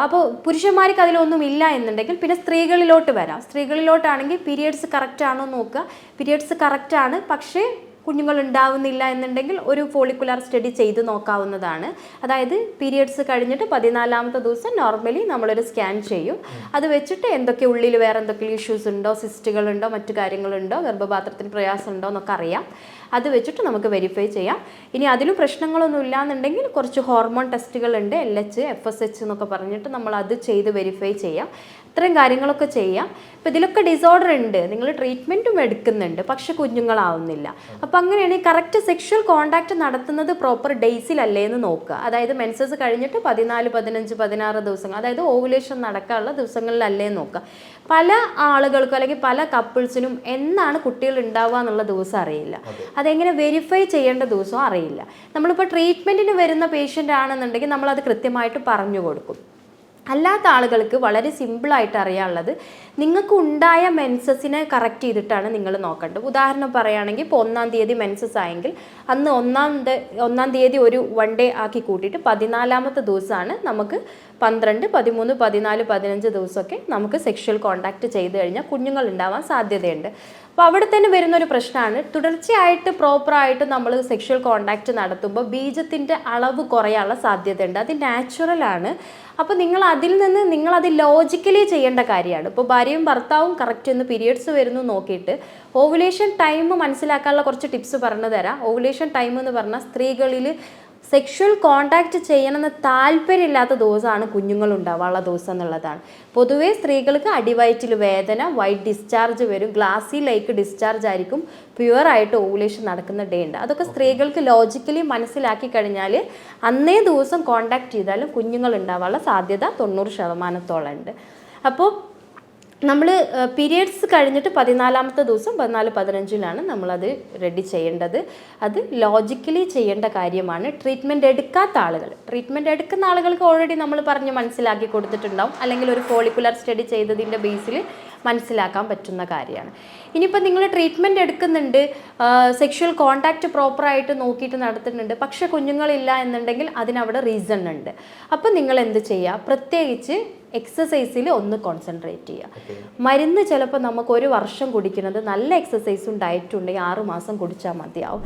S3: അപ്പോൾ പുരുഷന്മാർക്ക് അതിലൊന്നും ഇല്ല എന്നുണ്ടെങ്കിൽ പിന്നെ സ്ത്രീകളിലോട്ട് വരാം. സ്ത്രീകളിലോട്ടാണെങ്കിൽ പീരിയഡ്സ് കറക്റ്റാണോ നോക്കുക. പീരിയഡ്സ് കറക്റ്റാണ്, പക്ഷേ കുഞ്ഞുങ്ങൾ ഉണ്ടാവുന്നില്ല എന്നുണ്ടെങ്കിൽ ഒരു ഫോളിക്കുലാർ സ്റ്റഡി ചെയ്ത് നോക്കാവുന്നതാണ്. അതായത് പീരിയഡ്സ് കഴിഞ്ഞിട്ട് 14ാമത്തെ ദിവസം നോർമലി നമ്മളൊരു സ്കാൻ ചെയ്യും. അത് വെച്ചിട്ട് എന്തൊക്കെ ഉള്ളിൽ വേറെ എന്തൊക്കെ ഇഷ്യൂസ് ഉണ്ടോ, സിസ്റ്റുകളുണ്ടോ, മറ്റു കാര്യങ്ങളുണ്ടോ, ഗർഭപാത്രത്തിന് പ്രയാസം ഉണ്ടോ എന്നൊക്കെ അറിയാം. അത് വെച്ചിട്ട് നമുക്ക് വെരിഫൈ ചെയ്യാം. ഇനി അതിലും പ്രശ്നങ്ങളൊന്നും ഇല്ലാന്നുണ്ടെങ്കിൽ കുറച്ച് ഹോർമോൺ ടെസ്റ്റുകളുണ്ട്, LH, FSH എന്നൊക്കെ പറഞ്ഞിട്ട് നമ്മൾ അത് ചെയ്ത് വെരിഫൈ ചെയ്യാം. ഇത്രയും കാര്യങ്ങളൊക്കെ ചെയ്യാം. ഇപ്പോൾ ഇതിലൊക്കെ ഡിസോർഡർ ഉണ്ട്, നിങ്ങൾ ട്രീറ്റ്മെൻറ്റും എടുക്കുന്നുണ്ട്, പക്ഷെ കുഞ്ഞുങ്ങളാവുന്നില്ല. അപ്പോൾ അങ്ങനെയാണെങ്കിൽ കറക്റ്റ് സെക്ഷൽ കോണ്ടാക്ട് നടത്തുന്നത് പ്രോപ്പർ ഡേയ്സിലല്ലേ എന്ന് നോക്കുക. അതായത് മെൻസസ് കഴിഞ്ഞിട്ട് 14, 15, 16 ദിവസങ്ങൾ, അതായത് ഓവുലേഷൻ നടക്കാനുള്ള ദിവസങ്ങളിലല്ലേ നോക്കുക. പല ആളുകൾക്കും അല്ലെങ്കിൽ പല കപ്പിൾസിനും എന്നാണ് കുട്ടികൾ ഉണ്ടാവുക എന്നുള്ള ദിവസം അറിയില്ല. അതെങ്ങനെ വെരിഫൈ ചെയ്യേണ്ട ദിവസവും അറിയില്ല. നമ്മളിപ്പോൾ ട്രീറ്റ്മെൻറ്റിന് വരുന്ന പേഷ്യൻ്റ് ആണെന്നുണ്ടെങ്കിൽ നമ്മളത് കൃത്യമായിട്ട് പറഞ്ഞു കൊടുക്കും. അല്ലാത്ത ആളുകൾക്ക് വളരെ സിമ്പിളായിട്ട് അറിയാനുള്ളത്, നിങ്ങൾക്ക് ഉണ്ടായ മെൻസസിനെ കറക്റ്റ് ചെയ്തിട്ടാണ് നിങ്ങൾ നോക്കേണ്ടത്. ഉദാഹരണം പറയുകയാണെങ്കിൽ ഇപ്പോൾ 1-ാം തീയതി മെൻസസ് ആയെങ്കിൽ അന്ന് 1-ാം തീയതി ഒരു 1 ഡേ ആക്കി കൂട്ടിയിട്ട് 14ാമത്തെ ദിവസമാണ് നമുക്ക് 12, 13, 14, 15 ദിവസമൊക്കെ നമുക്ക് സെക്ഷൽ കോണ്ടാക്ട് ചെയ്ത് കഴിഞ്ഞാൽ കുഞ്ഞുങ്ങൾ ഉണ്ടാവാൻ സാധ്യതയുണ്ട്. അപ്പോൾ അവിടെ തന്നെ വരുന്നൊരു പ്രശ്നമാണ്, തുടർച്ചയായിട്ട് പ്രോപ്പറായിട്ട് നമ്മൾ സെക്ഷൽ കോണ്ടാക്ട് നടത്തുമ്പോൾ ബീജത്തിൻ്റെ അളവ് കുറയാനുള്ള സാധ്യതയുണ്ട്. അത് നാച്ചുറലാണ്. അപ്പോൾ നിങ്ങളത് ലോജിക്കലി ചെയ്യേണ്ട കാര്യമാണ്. ഇപ്പോൾ ഭാര്യയും ഭർത്താവും കറക്റ്റ് ഒന്ന് പീരിയഡ്സ് വരുന്നു നോക്കിയിട്ട് ഓവുലേഷൻ ടൈം മനസ്സിലാക്കാനുള്ള കുറച്ച് ടിപ്സ് പറഞ്ഞു തരാം. ഓവുലേഷൻ ടൈം എന്ന് പറഞ്ഞാൽ സ്ത്രീകളിൽ സെക്ഷൽ കോണ്ടാക്ട് ചെയ്യണമെന്ന് താല്പര്യമില്ലാത്ത ദിവസമാണ് കുഞ്ഞുങ്ങൾ ഉണ്ടാവാനുള്ള ദിവസം എന്നുള്ളതാണ്. പൊതുവേ സ്ത്രീകൾക്ക് അടിവയറ്റിൽ വേദന, വൈറ്റ് ഡിസ്ചാർജ് വരും, ഗ്ലാസി ലൈക്ക് ഡിസ്ചാർജ് ആയിരിക്കും, പ്യുവറായിട്ട് ഓവുലേഷൻ നടക്കുന്ന ഡേ ഉണ്ട്. അതൊക്കെ സ്ത്രീകൾക്ക് ലോജിക്കലി മനസ്സിലാക്കി കഴിഞ്ഞാൽ അന്നേ ദിവസം കോണ്ടാക്ട് ചെയ്താലും കുഞ്ഞുങ്ങൾ ഉണ്ടാവാനുള്ള സാധ്യത 90% ഉണ്ട്. അപ്പോൾ നമ്മൾ പീരിയഡ്സ് കഴിഞ്ഞിട്ട് 14ാമത്തെ ദിവസം 14, 15 നമ്മളത് റെഡി ചെയ്യേണ്ടത്. അത് ലോജിക്കലി ചെയ്യേണ്ട കാര്യമാണ്. ട്രീറ്റ്മെൻറ്റ് എടുക്കുന്ന ആളുകൾക്ക് ഓൾറെഡി നമ്മൾ പറഞ്ഞ് മനസ്സിലാക്കി കൊടുത്തിട്ടുണ്ടാവും, അല്ലെങ്കിൽ ഒരു ഫോളിക്കുലർ സ്റ്റഡി ചെയ്തതിൻ്റെ ബേസിൽ മനസ്സിലാക്കാൻ പറ്റുന്ന കാര്യമാണ്. ഇനിയിപ്പോൾ നിങ്ങൾ ട്രീറ്റ്മെൻറ്റ് എടുക്കുന്നുണ്ട്, സെക്ഷൽ കോണ്ടാക്റ്റ് പ്രോപ്പറായിട്ട് നോക്കിയിട്ട് നടത്തുന്നുണ്ട്, പക്ഷേ കുഞ്ഞുങ്ങളില്ല എന്നുണ്ടെങ്കിൽ അതിനവിടെ റീസൺ ഉണ്ട്. അപ്പോൾ നിങ്ങൾ എന്ത് ചെയ്യുക, പ്രത്യേകിച്ച് എക്സസൈസിൽ ഒന്ന് കോൺസെൻട്രേറ്റ് ചെയ്യുക. മരുന്ന് ചിലപ്പോൾ നമുക്ക് 1 വർഷം കുടിക്കുന്നത്, നല്ല എക്സസൈസും ഡയറ്റും ഉണ്ടെങ്കിൽ 6 മാസം കുടിച്ചാൽ മതിയാവും.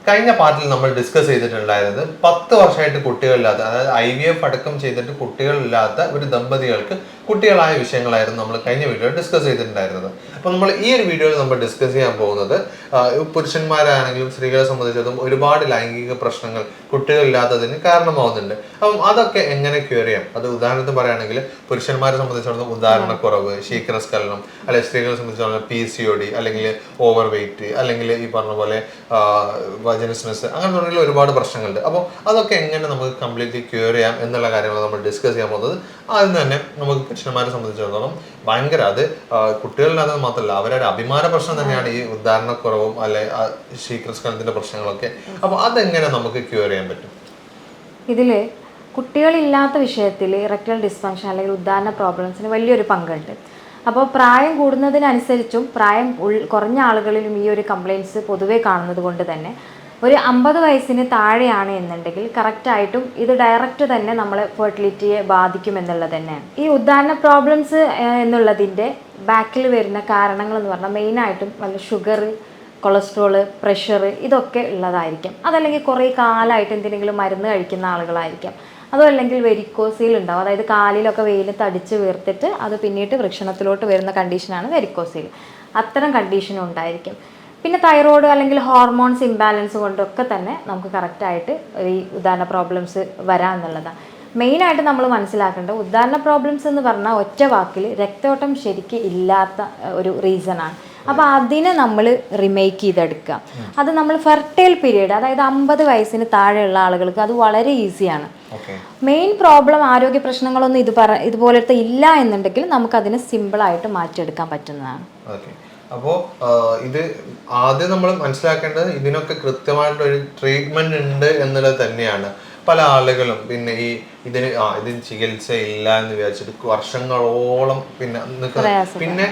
S1: കഴിഞ്ഞ പാർട്ടിൽ നമ്മൾ ഡിസ്കസ് ചെയ്തിട്ടുണ്ടായിരുന്നത് 10 വർഷമായിട്ട് കുട്ടികളില്ലാത്ത, അതായത് IVF അടക്കം ചെയ്തിട്ട് കുട്ടികളില്ലാത്ത ഒരു ദമ്പതികൾക്ക് കുട്ടികളായ വിഷയങ്ങളായിരുന്നു നമ്മൾ കഴിഞ്ഞ വീഡിയോയിൽ ഡിസ്കസ് ചെയ്തിട്ടുണ്ടായിരുന്നത്. അപ്പോൾ നമ്മൾ ഈ ഒരു വീഡിയോയിൽ നമ്മൾ ഡിസ്കസ് ചെയ്യാൻ പോകുന്നത് പുരുഷന്മാരാണെങ്കിലും സ്ത്രീകളെ സംബന്ധിച്ചിടത്തോളം ഒരുപാട് ലൈംഗിക പ്രശ്നങ്ങൾ കുട്ടികളില്ലാത്തതിന് കാരണമാവുന്നുണ്ട്. അപ്പം അതൊക്കെ എങ്ങനെ ക്യൂർ ചെയ്യാം? അത് ഉദാഹരണത്തിന് പറയുകയാണെങ്കിൽ പുരുഷന്മാരെ സംബന്ധിച്ചിടത്തോളം ഉദാഹരണക്കുറവ്, ശീഘ്രസ്ഖലനം, അല്ലെങ്കിൽ സ്ത്രീകളെ സംബന്ധിച്ചിടത്തോളം PCOD, അല്ലെങ്കിൽ ഓവർ വെയിറ്റ്, അല്ലെങ്കിൽ ഈ പറഞ്ഞ പോലെ വജനസ്നെസ്, അങ്ങനെ തുടങ്ങിയ ഒരുപാട് പ്രശ്നങ്ങളുണ്ട്. അപ്പോൾ അതൊക്കെ എങ്ങനെ നമുക്ക് കംപ്ലീറ്റ്ലി ക്യൂർ ചെയ്യാം എന്നുള്ള കാര്യങ്ങൾ നമ്മൾ ഡിസ്കസ് ചെയ്യാൻ പോകുന്നത്. ആദ്യം തന്നെ നമുക്ക് പുരുഷന്മാരെ സംബന്ധിച്ചിടത്തോളം ഭയങ്കര, അത് കുട്ടികളില്ലാതെ മാത്രമല്ല, അവരുടെ അഭിമാന പ്രശ്നം തന്നെയാണ് ഈ ഉദാഹരണക്കുറവും അല്ലെ ശീഘ്രസ്ഖലനത്തിന്റെ പ്രശ്നങ്ങളൊക്കെ. അപ്പോൾ അതെങ്ങനെ നമുക്ക് ക്യൂർ ചെയ്യാൻ പറ്റും?
S3: ഇതിൽ കുട്ടികളില്ലാത്ത വിഷയത്തിൽ ഇറക്ടൽ ഡിസ്ഫങ്ഷൻ അല്ലെങ്കിൽ ഉദാഹരണ പ്രോബ്ലംസിന് വലിയൊരു പങ്കുണ്ട്. അപ്പോൾ പ്രായം കൂടുന്നതിനനുസരിച്ചും കുറഞ്ഞ ആളുകളിലും ഈ ഒരു കംപ്ലയിൻറ്റ്സ് പൊതുവേ കാണുന്നത് കൊണ്ട് തന്നെ ഒരു 50 വയസ്സിന് താഴെയാണ് എന്നുണ്ടെങ്കിൽ കറക്റ്റായിട്ടും ഇത് ഡയറക്റ്റ് തന്നെ നമ്മളെ ഫെർട്ടിലിറ്റിയെ ബാധിക്കുമെന്നുള്ളത് തന്നെയാണ്. ഈ ഉദാഹരണ പ്രോബ്ലംസ് എന്നുള്ളതിൻ്റെ ബാക്കിൽ വരുന്ന കാരണങ്ങൾ എന്ന് പറഞ്ഞാൽ മെയിനായിട്ടും വല്ല ഷുഗർ, കൊളസ്ട്രോള്, പ്രഷർ ഇതൊക്കെ ഉള്ളതായിരിക്കും. അതല്ലെങ്കിൽ കുറേ കാലമായിട്ട് എന്തെങ്കിലും മരുന്ന് കഴിക്കുന്ന ആളുകളായിരിക്കാം. അതോ അല്ലെങ്കിൽ വെരിക്കോസീൽ ഉണ്ടാവും, അതായത് കാലിലൊക്കെ വെയിലത്ത് അടിച്ച് വീർത്തിട്ട് അത് പിന്നീട് വൃഷണത്തിലോട്ട് വരുന്ന കണ്ടീഷനാണ് വെരിക്കോസീൽ. അത്തരം കണ്ടീഷനും ഉണ്ടായിരിക്കും. പിന്നെ തൈറോയ്ഡ് അല്ലെങ്കിൽ ഹോർമോൺസ് ഇംബാലൻസ് കൊണ്ടൊക്കെ തന്നെ നമുക്ക് കറക്റ്റായിട്ട് ഈ ഉദാഹരണ പ്രോബ്ലംസ് വരാമെന്നുള്ളതാണ്. മെയിനായിട്ട് നമ്മൾ മനസ്സിലാക്കേണ്ടത് ഉദാഹരണ പ്രോബ്ലംസ് എന്ന് പറഞ്ഞാൽ ഒറ്റ വാക്കിൽ രക്തോട്ടം ശരിക്കും ഇല്ലാത്ത ഒരു റീസണാണ്. അപ്പോൾ അതിനെ നമ്മൾ റിമേക്ക് ചെയ്തെടുക്കുക. അത് നമ്മൾ ഫെർട്ടൈൽ പീരീഡ്, അതായത് 50 വയസ്സിന് താഴെയുള്ള ആളുകൾക്ക് അത് വളരെ ഈസിയാണ്. മെയിൻ പ്രോബ്ലം ആരോഗ്യ പ്രശ്നങ്ങളൊന്നും ഇതുപോലത്തെ ഇല്ല എന്നുണ്ടെങ്കിൽ നമുക്കതിനെ സിമ്പിളായിട്ട് മാറ്റിയെടുക്കാൻ പറ്റുന്നതാണ്.
S1: അപ്പോൾ ഇത് ആദ്യം നമ്മൾ മനസ്സിലാക്കേണ്ടത് ഇതിനൊക്കെ കൃത്യമായിട്ടൊരു ട്രീറ്റ്മെന്റ് ഉണ്ട് എന്നുള്ളത് തന്നെയാണ്. പല ആളുകളും പിന്നെ ഇതിന് ചികിത്സ ഇല്ല എന്ന് വിചാരിച്ചിട്ട് വർഷങ്ങളോളം പിന്നെ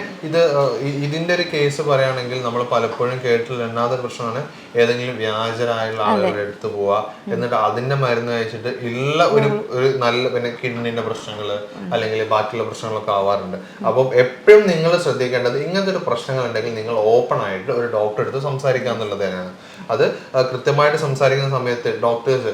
S1: ഇതിന്റെ ഒരു കേസ് പറയുകയാണെങ്കിൽ നമ്മൾ പലപ്പോഴും കേട്ടിട്ടുള്ള രണ്ടാമത്തെ പ്രശ്നമാണ് ഏതെങ്കിലും വ്യാജരായുള്ള ആളുകളുടെ അടുത്ത് പോവുക, എന്നിട്ട് അതിന്റെ മരുന്ന് കഴിച്ചിട്ട് ഉള്ള ഒരു നല്ല പിന്നെ കിഡ്നിന്റെ പ്രശ്നങ്ങൾ അല്ലെങ്കിൽ ബാക്കിയുള്ള പ്രശ്നങ്ങളൊക്കെ ആവാറുണ്ട്. അപ്പം എപ്പോഴും നിങ്ങൾ ശ്രദ്ധിക്കേണ്ടത് ഇങ്ങനത്തെ ഒരു പ്രശ്നങ്ങൾ ഉണ്ടെങ്കിൽ നിങ്ങൾ ഓപ്പൺ ആയിട്ട് ഒരു ഡോക്ടറെ അടുത്ത് സംസാരിക്കുക എന്നുള്ളത് തന്നെയാണ്. അത് കൃത്യമായിട്ട് സംസാരിക്കുന്ന സമയത്ത് ഡോക്ടേഴ്സ്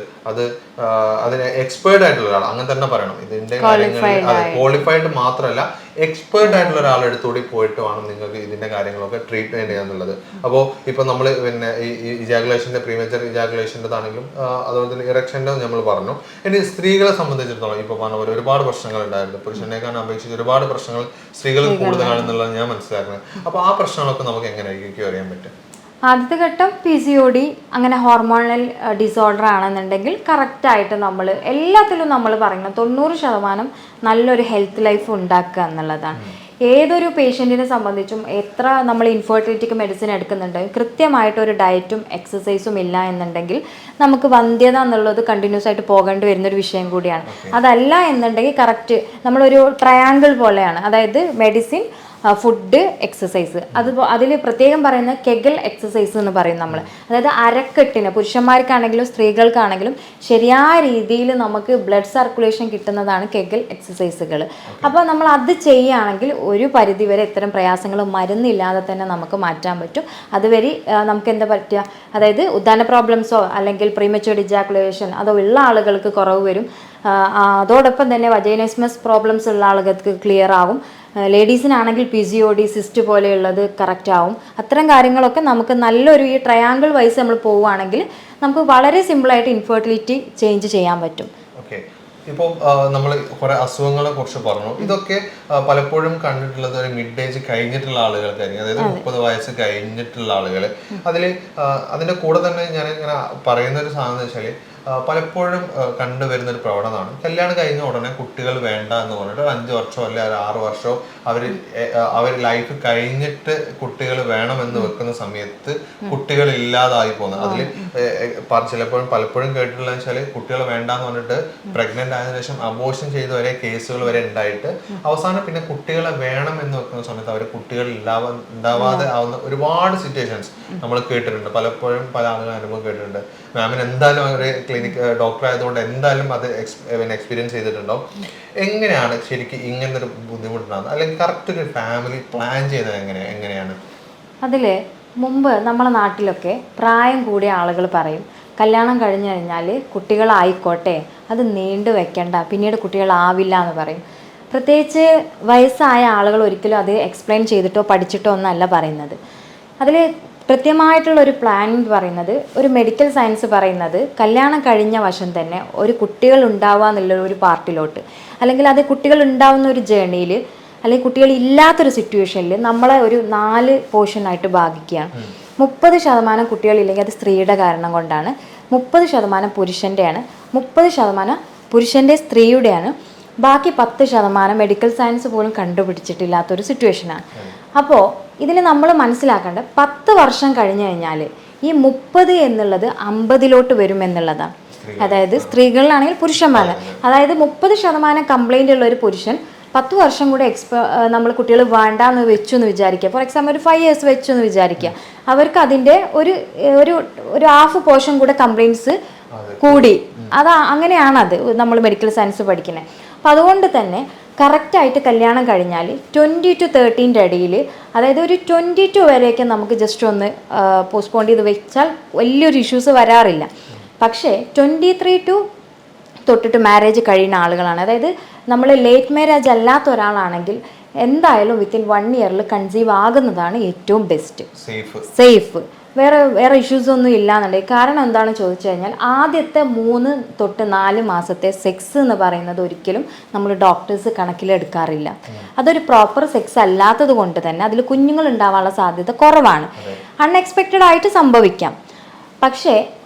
S1: അതിന് എക്സ്പേർട്ട് ആയിട്ടുള്ള ഒരാൾ അങ്ങനെ തന്നെ പറയണം. ഇതിന്റെ കാര്യങ്ങളിൽ ക്വാളിഫൈഡ് മാത്രമല്ല എക്സ്പേർട്ട് ആയിട്ടുള്ള ഒരാളെടുത്തുകൂടി പോയിട്ട് വേണം നിങ്ങൾക്ക് ഇതിന്റെ കാര്യങ്ങളൊക്കെ ട്രീറ്റ്മെന്റ് ചെയ്യാന്നുള്ളത്. അപ്പോൾ ഇപ്പൊ നമ്മൾ പിന്നെ ഈ ഇജാക്കുലേഷന്റെ പ്രീമേച്ചർ ഇജാക്കുലേഷൻ്റെതാണെങ്കിലും അതുപോലെ തന്നെ ഇറക്ഷൻ്റെ നമ്മൾ പറഞ്ഞു. ഇനി സ്ത്രീകളെ സംബന്ധിച്ചിടത്തോളം ഇപ്പൊ പറഞ്ഞ പോലെ ഒരുപാട് പ്രശ്നങ്ങൾ ഉണ്ടായിരുന്നു. പുരുഷനേക്കാൾ അപേക്ഷിച്ച് ഒരുപാട് പ്രശ്നങ്ങൾ സ്ത്രീകളിൽ കൂടുതലാണെന്നുള്ളത് ഞാൻ മനസ്സിലാക്കുന്നത്. അപ്പോൾ ആ പ്രശ്നങ്ങളൊക്കെ നമുക്ക് എങ്ങനെയായിരിക്കും അറിയാൻ പറ്റും?
S3: ആദ്യത്തെ ഘട്ടം PCOD, അങ്ങനെ ഹോർമോണൽ ഡിസോർഡർ ആണെന്നുണ്ടെങ്കിൽ കറക്റ്റായിട്ട് നമ്മൾ എല്ലാത്തിലും നമ്മൾ പറയുന്നത് 90% നല്ലൊരു ഹെൽത്ത് ലൈഫ് ഉണ്ടാക്കുക എന്നുള്ളതാണ്. ഏതൊരു പേഷ്യൻറ്റിനെ സംബന്ധിച്ചും എത്ര നമ്മൾ ഇൻഫെർട്ടിലിറ്റിക്ക് മെഡിസിൻ എടുക്കുന്നുണ്ട്, കൃത്യമായിട്ടൊരു ഡയറ്റും എക്സസൈസും ഇല്ല എന്നുണ്ടെങ്കിൽ നമുക്ക് വന്ധ്യത എന്നുള്ളത് കണ്ടിന്യൂസ് ആയിട്ട് പോകേണ്ടി വരുന്നൊരു വിഷയം കൂടിയാണ്. അതല്ല എന്നുണ്ടെങ്കിൽ കറക്റ്റ് നമ്മളൊരു ട്രയാങ്കിൾ പോലെയാണ്, അതായത് മെഡിസിൻ, ഫുഡ്, എക്സസൈസ്. അതിൽ പ്രത്യേകം പറയുന്ന കെഗൽ എക്സസൈസ് എന്ന് പറയും നമ്മൾ. അതായത് അരക്കെട്ടിന് പുരുഷന്മാർക്കാണെങ്കിലും സ്ത്രീകൾക്കാണെങ്കിലും ശരിയായ രീതിയിൽ നമുക്ക് ബ്ലഡ് സർക്കുലേഷൻ കിട്ടുന്നതാണ് കെഗൽ എക്സസൈസുകൾ. അപ്പോൾ നമ്മൾ അത് ചെയ്യുകയാണെങ്കിൽ ഒരു പരിധിവരെ ഇത്തരം പ്രയാസങ്ങൾ മരുന്നില്ലാതെ തന്നെ നമുക്ക് മാറ്റാൻ പറ്റും. അതുവരെ നമുക്ക് എന്താ പറ്റുക, അതായത് ഉദാഹരണ പ്രോബ്ലംസോ അല്ലെങ്കിൽ പ്രീമച്യൂർ ഇജാക്കുലേഷൻ അതോ ഉള്ള ആളുകൾക്ക് കുറവ് വരും. അതോടൊപ്പം തന്നെ വജൈനസ്മസ് പ്രോബ്ലംസ് ഉള്ള ആളുകൾക്ക് ക്ലിയർ ആവും. ലേഡീസിനാണെങ്കിൽ PCOD, സിസ്റ്റ് പോലെയുള്ളത് കറക്റ്റ് ആവും. അത്തരം കാര്യങ്ങളൊക്കെ നമുക്ക് നല്ലൊരു ഈ ട്രയാങ്കിൾ വൈസ് നമ്മൾ പോവുകയാണെങ്കിൽ നമുക്ക് വളരെ സിമ്പിളായിട്ട് ഇൻഫെർട്ടിലിറ്റി ചേഞ്ച് ചെയ്യാൻ പറ്റും.
S1: ഇപ്പോൾ നമ്മൾ കുറെ അസുഖങ്ങളെ കുറിച്ച് പറഞ്ഞു. ഇതൊക്കെ പലപ്പോഴും കണ്ടിട്ടുള്ളത് ഒരു മിഡ് ഏജ് കഴിഞ്ഞിട്ടുള്ള ആളുകൾക്കായിരിക്കും, അതായത് 30 വയസ്സ് കഴിഞ്ഞിട്ടുള്ള ആളുകൾ. അതിന്റെ കൂടെ തന്നെ ഞാൻ ഇങ്ങനെ പറയുന്ന ഒരു സാധനം എന്ന് വെച്ചാൽ പലപ്പോഴും കണ്ടുവരുന്ന ഒരു പ്രവണതയാണ് കല്യാണം കഴിഞ്ഞ ഉടനെ കുട്ടികൾ വേണ്ട എന്ന് പറഞ്ഞിട്ട് 5 വർഷമോ അല്ലെങ്കിൽ 6 വർഷമോ അവർ ലൈഫ് കഴിഞ്ഞിട്ട് കുട്ടികൾ വേണമെന്ന് വെക്കുന്ന സമയത്ത് കുട്ടികൾ ഇല്ലാതായി പോകുന്നത്. അതിൽ പലപ്പോഴും കേട്ടിട്ടുള്ള വെച്ചാൽ കുട്ടികൾ വേണ്ടാന്ന് പറഞ്ഞിട്ട് പ്രഗ്നന്റ് ആയതിനു ശേഷം അബോർഷൻ ചെയ്ത് വരെ കേസുകൾ വരെ ഉണ്ടായിട്ട് അവസാനം പിന്നെ കുട്ടികളെ വേണം എന്ന് വെക്കുന്ന സമയത്ത് അവർ കുട്ടികൾ ഉണ്ടാവാതെ ആവുന്ന ഒരുപാട് സിറ്റുവേഷൻസ് നമ്മൾ കേട്ടിട്ടുണ്ട്. പലപ്പോഴും പല ആളുകളും അനുഭവം കേട്ടിട്ടുണ്ട്. മാമിന് എന്തായാലും അവർ ക്ലിനിക് ഡോക്ടർ ആയതുകൊണ്ട് എന്തായാലും അത് എക്സ്പീരിയൻസ് ചെയ്തിട്ടുണ്ടാവും. എങ്ങനെയാണ് ശരിക്കും ഇങ്ങനത്തെ ഒരു ബുദ്ധിമുട്ടുണ്ടാകുന്നത്, അല്ലെങ്കിൽ കറക്റ്റ് ഒരു ഫാമിലി പ്ലാൻ ചെയ്യുന്നത് എങ്ങനെയാണ്?
S3: അതിൽ മുമ്പ് നമ്മളെ നാട്ടിലൊക്കെ പ്രായം കൂടിയ ആളുകൾ പറയും കല്യാണം കഴിഞ്ഞു കഴിഞ്ഞാൽ കുട്ടികളായിക്കോട്ടെ, അത് നീണ്ടു വെക്കണ്ട, പിന്നീട് കുട്ടികളാവില്ല എന്ന് പറയും. പ്രത്യേകിച്ച് വയസ്സായ ആളുകൾ ഒരിക്കലും അത് എക്സ്പ്ലെയിൻ ചെയ്തിട്ടോ പഠിച്ചിട്ടോ ഒന്നല്ല പറയുന്നത്. അതിൽ കൃത്യമായിട്ടുള്ള ഒരു പ്ലാനിങ് പറയുന്നത്, ഒരു മെഡിക്കൽ സയൻസ് പറയുന്നത് കല്യാണം കഴിഞ്ഞ വശം തന്നെ ഒരു കുട്ടികൾ ഉണ്ടാവുക എന്നുള്ള ഒരു പാർട്ടിലോട്ട്, അല്ലെങ്കിൽ അത് കുട്ടികൾ ഉണ്ടാവുന്ന ഒരു ജേർണിയിൽ, അല്ലെങ്കിൽ കുട്ടികൾ ഇല്ലാത്തൊരു സിറ്റുവേഷനിൽ നമ്മളെ ഒരു 4 പോർഷനായിട്ട് ഭാഗിക്കുകയാണ്. 30% കുട്ടികളില്ലെങ്കിൽ അത് സ്ത്രീയുടെ കാരണം കൊണ്ടാണ്, 30% പുരുഷൻ്റെയാണ്, 30% പുരുഷൻ്റെ സ്ത്രീയുടെയാണ്, ബാക്കി 10% മെഡിക്കൽ സയൻസ് പോലും കണ്ടുപിടിച്ചിട്ടില്ലാത്തൊരു സിറ്റുവേഷനാണ്. അപ്പോൾ ഇതിൽ നമ്മൾ മനസ്സിലാക്കേണ്ടത് 10 വർഷം കഴിഞ്ഞു കഴിഞ്ഞാൽ ഈ 30 എന്നുള്ളത് 50 വരും എന്നുള്ളതാണ്. അതായത് സ്ത്രീകളിലാണെങ്കിൽ പുരുഷന്മാർ, അതായത് 30% കംപ്ലൈൻ്റ് ഉള്ള ഒരു പുരുഷൻ 10 വർഷം കൂടെ നമ്മൾ കുട്ടികൾ വേണ്ടാന്ന് വെച്ചു എന്ന് വിചാരിക്കുക. ഫോർ എക്സാമ്പിൾ ഒരു 5 years വെച്ചു എന്ന് വിചാരിക്കുക. അവർക്ക് അതിൻ്റെ ഒരു ഹാഫ് പോർഷൻ കൂടെ കംപ്ലൈൻറ്റ്സ് കൂടി. അങ്ങനെയാണത് നമ്മൾ മെഡിക്കൽ സയൻസ് പഠിക്കുന്നത്. അപ്പം അതുകൊണ്ട് തന്നെ കറക്റ്റായിട്ട് കല്യാണം കഴിഞ്ഞാൽ 20 to 13 ഇടയിൽ, അതായത് ഒരു 22 വരെയൊക്കെ നമുക്ക് ജസ്റ്റ് ഒന്ന് പോസ്റ്റ്പോൺ ചെയ്ത് വെച്ചാൽ വലിയൊരു ഇഷ്യൂസ് വരാറില്ല. പക്ഷേ 23 തൊട്ടിട്ട് മാരേജ് കഴിയുന്ന ആളുകളാണ്, അതായത് നമ്മൾ ലേറ്റ് മാരേജ് അല്ലാത്ത ഒരാളാണെങ്കിൽ എന്തായാലും വിത്തിൻ 1 year കൺസീവ് ആകുന്നതാണ് ഏറ്റവും ബെസ്റ്റ്, സേഫ്. വേറെ ഇഷ്യൂസ് ഒന്നും ഇല്ലാന്നുണ്ടെങ്കിൽ. കാരണം എന്താണെന്ന് ചോദിച്ചു കഴിഞ്ഞാൽ ആദ്യത്തെ 3 to 4 മാസത്തെ സെക്സ് എന്ന് പറയുന്നത് ഒരിക്കലും നമ്മൾ ഡോക്ടേഴ്സ് കണക്കിലെടുക്കാറില്ല. അതൊരു പ്രോപ്പർ സെക്സ് അല്ലാത്തത് കൊണ്ട് തന്നെ അതിൽ കുഞ്ഞുങ്ങൾ ഉണ്ടാവാനുള്ള സാധ്യത കുറവാണ്. അൺഎക്സ്പെക്റ്റഡ് ആയിട്ട് സംഭവിക്കാം. പക്ഷേ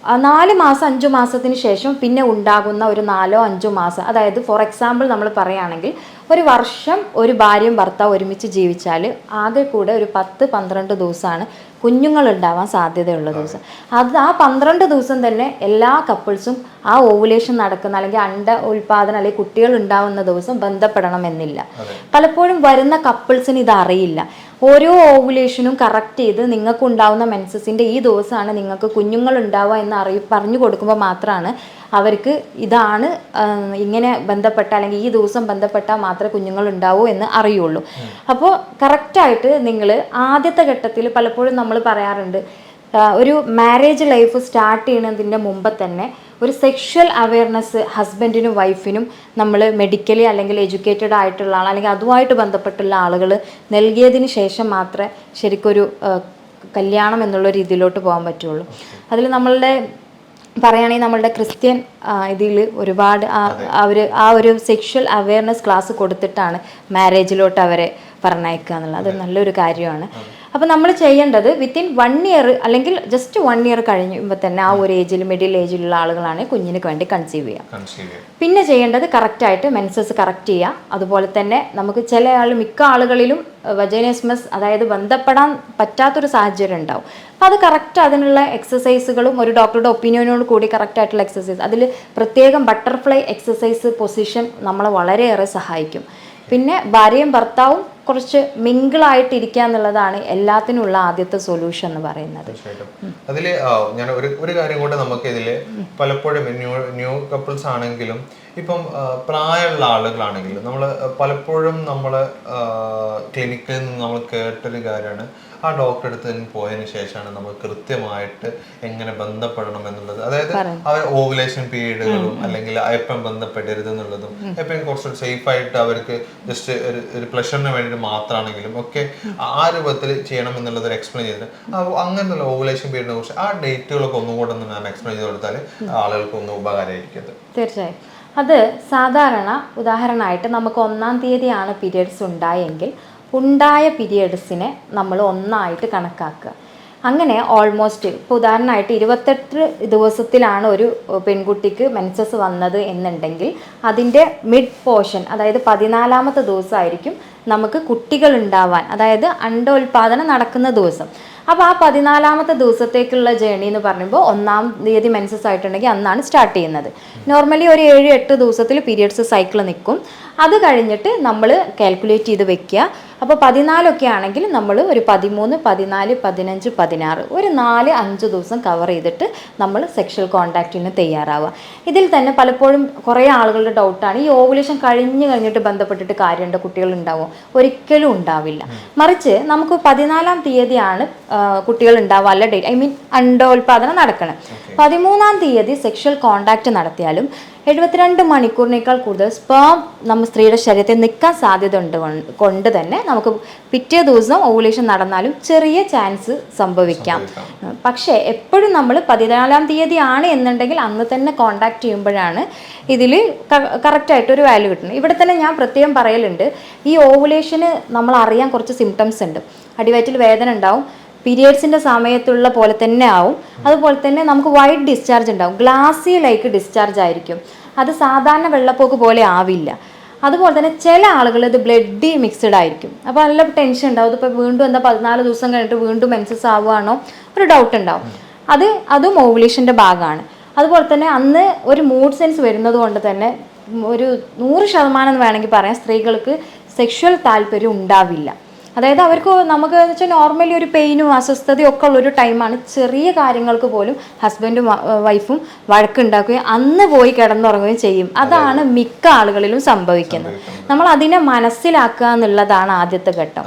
S3: 4 മാസം 5 മാസത്തിന് ശേഷം പിന്നെ ഉണ്ടാകുന്ന ഒരു 4-5 മാസം, അതായത് ഫോർ എക്സാമ്പിൾ നമ്മൾ പറയുകയാണെങ്കിൽ ഒരു വർഷം ഒരു ഭാര്യയും ഭർത്താവ് ഒരുമിച്ച് ജീവിച്ചാൽ ആകെ കൂടെ ഒരു 10-12 ദിവസമാണ് കുഞ്ഞുങ്ങൾ ഉണ്ടാവാൻ സാധ്യതയുള്ള ദിവസം. ആ 12 ദിവസം തന്നെ എല്ലാ കപ്പിൾസും ആ ഓവുലേഷൻ നടക്കുന്ന അല്ലെങ്കിൽ ഉൽപാദനം അല്ലെങ്കിൽ കുട്ടികൾ ഉണ്ടാവുന്ന ദിവസം ബന്ധപ്പെടണമെന്നില്ല. പലപ്പോഴും വരുന്ന കപ്പിൾസിന് ഇത് അറിയില്ല. ഓരോ ഓവുലേഷനും കറക്റ്റ് ചെയ്ത് നിങ്ങൾക്ക് ഉണ്ടാവുന്ന മെൻസസിൻ്റെ ഈ ദിവസമാണ് നിങ്ങൾക്ക് കുഞ്ഞുങ്ങൾ ഉണ്ടാവുക എന്ന് പറഞ്ഞു കൊടുക്കുമ്പോൾ മാത്രമാണ് അവർക്ക് ഇതാണ് ഇങ്ങനെ ബന്ധപ്പെട്ട അല്ലെങ്കിൽ ഈ ദിവസം ബന്ധപ്പെട്ടാൽ മാത്രമേ കുഞ്ഞുങ്ങൾ ഉണ്ടാവൂ എന്ന് അറിയുള്ളൂ. അപ്പോൾ കറക്റ്റായിട്ട് നിങ്ങൾ ആദ്യത്തെ ഘട്ടത്തിൽ പലപ്പോഴും നമ്മൾ പറയാറുണ്ട്, ഒരു മാരേജ് ലൈഫ് സ്റ്റാർട്ട് ചെയ്യുന്നതിൻ്റെ മുമ്പ് തന്നെ ഒരു സെക്ഷൽ അവയർനെസ് ഹസ്ബൻഡിനും വൈഫിനും നമ്മൾ മെഡിക്കലി അല്ലെങ്കിൽ എഡ്യൂക്കേറ്റഡ് ആയിട്ടുള്ള ആൾ അല്ലെങ്കിൽ അതുമായിട്ട് ബന്ധപ്പെട്ടുള്ള ആളുകൾ നൽകിയതിന് ശേഷം മാത്രമേ ശരിക്കൊരു കല്യാണം എന്നുള്ള രീതിയിലോട്ട് പോകാൻ പറ്റുള്ളൂ. അതിൽ നമ്മളുടെ പറയുകയാണെങ്കിൽ നമ്മളുടെ ക്രിസ്ത്യൻ ഇതിൽ ഒരുപാട് ആ ഒരു സെക്ഷൽ അവയർനെസ് ക്ലാസ് കൊടുത്തിട്ടാണ് മാരേജിലോട്ട് അവരെ പറഞ്ഞയക്കുക എന്നുള്ളത്. അത് നല്ലൊരു കാര്യമാണ്. അപ്പോൾ നമ്മൾ ചെയ്യേണ്ടത് വിത്തിൻ 1 year അല്ലെങ്കിൽ ജസ്റ്റ് 1 year കഴിയുമ്പോൾ തന്നെ ആ ഒരു ഏജിൽ മിഡിൽ ഏജിലുള്ള ആളുകളാണ് കുഞ്ഞിന് വേണ്ടി കൺസീവ് ചെയ്യുക. പിന്നെ ചെയ്യേണ്ടത് കറക്റ്റായിട്ട് മെൻസസ് കറക്റ്റ് ചെയ്യുക. അതുപോലെ തന്നെ നമുക്ക് മിക്ക ആളുകളിലും വജൈനസ്മസ് അതായത് ബന്ധപ്പെടാൻ പറ്റാത്തൊരു സാഹചര്യം ഉണ്ടാവും. അപ്പോൾ അത് കറക്റ്റ് അതിനുള്ള എക്സസൈസുകളും ഒരു ഡോക്ടറുടെ ഒപ്പീനിയനോട് കൂടി കറക്റ്റായിട്ടുള്ള എക്സസൈസ്, അതിൽ പ്രത്യേകം ബട്ടർഫ്ലൈ എക്സസൈസ് പൊസിഷൻ നമ്മളെ വളരെയേറെ സഹായിക്കും. പിന്നെ ഭാര്യയും ഭർത്താവും കുറച്ച് മിങ്കിളായിട്ടിരിക്കുക എന്നുള്ളതാണ് എല്ലാത്തിനുള്ള ആദ്യത്തെ സൊല്യൂഷൻ എന്ന് പറയുന്നത്.
S1: അതിൽ ഞാൻ ഒരു കാര്യം കൂടെ നമുക്ക് ഇതിൽ പലപ്പോഴും ന്യൂ കപ്പിൾസ് ആണെങ്കിലും ഇപ്പം പ്രായമുള്ള ആളുകളാണെങ്കിലും നമ്മൾ പലപ്പോഴും നമ്മൾ ക്ലിനിക്കിൽ നിന്ന് നമ്മൾ കേട്ടൊരു കാര്യമാണ്, ആ ഡോക്ടറെ അടുത്ത് പോയതിന് ശേഷമാണ് നമ്മൾ കൃത്യമായിട്ട് എങ്ങനെ ബന്ധപ്പെടണം എന്നുള്ളത്. അതായത് അവർ ഓവുലേഷൻ പീരീഡുകളും അല്ലെങ്കിൽ എപ്പം ബന്ധപ്പെടരുത് എന്നുള്ളതും എപ്പം കുറച്ച് സേഫ് ആയിട്ട് അവർക്ക് ജസ്റ്റ് ഒരു പ്ലഷറിന് വേണ്ടിയിട്ട് മാത്രമാണെങ്കിലും ഒക്കെ ആ രൂപത്തിൽ ചെയ്യണം എന്നുള്ളത് എക്സ്പ്ലെയിൻ ചെയ്തിട്ട് അങ്ങനെയുള്ള ഓവുലേഷൻ പീരീഡിനെ കുറിച്ച് ആ ഡേറ്റുകളൊക്കെ ഒന്നും കൂടെ ഒന്ന് മാം എക്സ്പ്ലെയിൻ ചെയ്ത് കൊടുത്താൽ ആളുകൾക്ക് ഒന്ന് ഉപകാരമായിരിക്കും.
S3: തീർച്ചയായും. അത് സാധാരണ ഉദാഹരണമായിട്ട് നമുക്ക് 1-ാം തീയതിയാണ് പീരിയഡ്സ് ഉണ്ടായെങ്കിൽ ഉണ്ടായ പീരിയഡ്സിനെ നമ്മൾ ഒന്നായിട്ട് കണക്കാക്കുക. അങ്ങനെ ഓൾമോസ്റ്റ് ഇപ്പോൾ ഉദാഹരണമായിട്ട് 28 ദിവസത്തിലാണ് ഒരു പെൺകുട്ടിക്ക് മെൻസസ് വന്നത് എന്നുണ്ടെങ്കിൽ അതിൻ്റെ മിഡ് പോർഷൻ അതായത് 14-ാമത്തെ ദിവസമായിരിക്കും നമുക്ക് കുട്ടികൾ ഉണ്ടാവാൻ, അതായത് അണ്ടോൽപാദനം നടക്കുന്ന ദിവസം. അപ്പോൾ ആ 14-ാമത്തെ ദിവസത്തേക്കുള്ള ജേണി എന്ന് പറയുമ്പോൾ 1-ാം തീയതി മെൻസസ് ആയിട്ടുണ്ടെങ്കിൽ അന്നാണ് സ്റ്റാർട്ട് ചെയ്യുന്നത്. നോർമലി ഒരു 7-8 ദിവസത്തിൽ പീരിയഡ്സ് സൈക്കിൾ നിൽക്കും. അത് കഴിഞ്ഞിട്ട് നമ്മൾ കാൽക്കുലേറ്റ് ചെയ്ത് വെക്കുക. അപ്പോൾ 14 ആണെങ്കിൽ നമ്മൾ ഒരു 13, 14, 15, 16 ഒരു 4-5 ദിവസം കവർ ചെയ്തിട്ട് നമ്മൾ സെക്ഷൽ കോണ്ടാക്റ്റിന് തയ്യാറാവുക. ഇതിൽ തന്നെ പലപ്പോഴും കുറേ ആളുകളുടെ ഡൗട്ടാണ്, ഈ ഓവുലേഷൻ കഴിഞ്ഞിട്ട് ബന്ധപ്പെട്ടിട്ട് കാര്യമുണ്ട്, കുട്ടികൾ ഉണ്ടാവും? ഒരിക്കലും ഉണ്ടാവില്ല. മറിച്ച് നമുക്ക് 14-ാം തീയതിയാണ് കുട്ടികൾ ഉണ്ടാവാനുള്ള ഡേറ്റ്, ഐ മീൻ അണ്ടോൽപാദനം നടക്കണം. 13-ാം തീയതി സെക്ഷൽ കോണ്ടാക്റ്റ് നടത്തിയാലും 72 മണിക്കൂറിനേക്കാൾ കൂടുതൽ സ്പേം നമ്മൾ സ്ത്രീയുടെ ശരീരത്തിൽ നിൽക്കാൻ സാധ്യത കൊണ്ട് തന്നെ നമുക്ക് പിറ്റേ ദിവസം ഓവുലേഷൻ നടന്നാലും ചെറിയ ചാൻസ് സംഭവിക്കാം. പക്ഷേ എപ്പോഴും നമ്മൾ 14-ാം തീയതി ആണ് എന്നുണ്ടെങ്കിൽ അന്ന് തന്നെ കോണ്ടാക്ട് ചെയ്യുമ്പോഴാണ് ഇതിൽ കറക്റ്റായിട്ടൊരു വാല്യൂ കിട്ടുന്നത്. ഇവിടെ തന്നെ ഞാൻ പ്രത്യേകം പറയലുണ്ട്, ഈ ഓവുലേഷന് നമ്മൾ അറിയാൻ കുറച്ച് സിംറ്റംസ് ഉണ്ട്. അടിവയറ്റിൽ വേദന ഉണ്ടാവും, പീരിയഡ്സിൻ്റെ സമയത്തുള്ള പോലെ തന്നെ ആവും. അതുപോലെ തന്നെ നമുക്ക് വൈറ്റ് ഡിസ്ചാർജ് ഉണ്ടാവും, ഗ്ലാസി ലൈക്ക് ഡിസ്ചാർജ് ആയിരിക്കും. അത് സാധാരണ വെള്ളപ്പോക്ക് പോലെ ആവില്ല. അതുപോലെ തന്നെ ചില ആളുകൾ ഇത് ബ്ലഡി മിക്സ്ഡ് ആയിരിക്കും. അപ്പോൾ നല്ല ടെൻഷൻ ഉണ്ടാവും, ഇതിപ്പോൾ വീണ്ടും 14 ദിവസം കഴിഞ്ഞിട്ട് വീണ്ടും മെൻസസ് ആവുകയാണോ ഒരു ഡൗട്ട് ഉണ്ടാവും. അതും ഓവുലേഷൻ്റെ ഭാഗമാണ്. അതുപോലെ തന്നെ അന്ന് ഒരു മൂഡ് സെൻസ് വരുന്നത് കൊണ്ട് തന്നെ ഒരു 100% എന്ന് വേണമെങ്കിൽ പറയാം, സ്ത്രീകൾക്ക് സെക്ഷൽ താല്പര്യം ഉണ്ടാവില്ല. അതായത് അവർക്ക് നമുക്ക് എന്ന് വെച്ചാൽ നോർമലി ഒരു പെയിനും അസ്വസ്ഥതയും ഒക്കെ ഉള്ളൊരു ടൈമാണ്. ചെറിയ കാര്യങ്ങൾക്ക് പോലും ഹസ്ബൻഡും വൈഫും വഴക്കുണ്ടാക്കുകയും അന്ന് പോയി കിടന്നുറങ്ങുകയും ചെയ്യും. അതാണ് മിക്ക ആളുകളിലും സംഭവിക്കുന്നത്. നമ്മൾ അതിനെ മനസ്സിലാക്കുക എന്നുള്ളതാണ് ആദ്യത്തെ ഘട്ടം.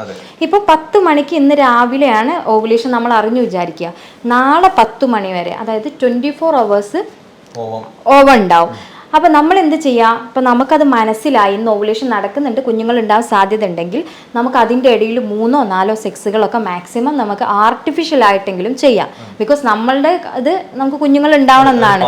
S3: ഇപ്പോൾ 10 മണിക്ക് ഇന്ന് രാവിലെയാണ് ഓവുലേഷൻ നമ്മൾ അറിഞ്ഞു വിചാരിക്കുക, നാളെ 10 മണി വരെ, അതായത് 24 hours ഓവം ഉണ്ടാവും. അപ്പോൾ നമ്മൾ എന്ത് ചെയ്യുക, അപ്പോൾ നമുക്കത് മനസ്സിലായി ഇന്ന് ഓവുലേഷൻ നടക്കുന്നുണ്ട്, കുഞ്ഞുങ്ങൾ ഉണ്ടാവാൻ സാധ്യത ഉണ്ടെങ്കിൽ നമുക്ക് അതിൻ്റെ ഇടയിൽ 3 or 4 സെക്സുകളൊക്കെ മാക്സിമം നമുക്ക് ആർട്ടിഫിഷ്യൽ ആയിട്ടെങ്കിലും ചെയ്യാം. ബിക്കോസ് നമ്മളുടെ ഇത് നമുക്ക് കുഞ്ഞുങ്ങൾ ഉണ്ടാവണം എന്നാണ്.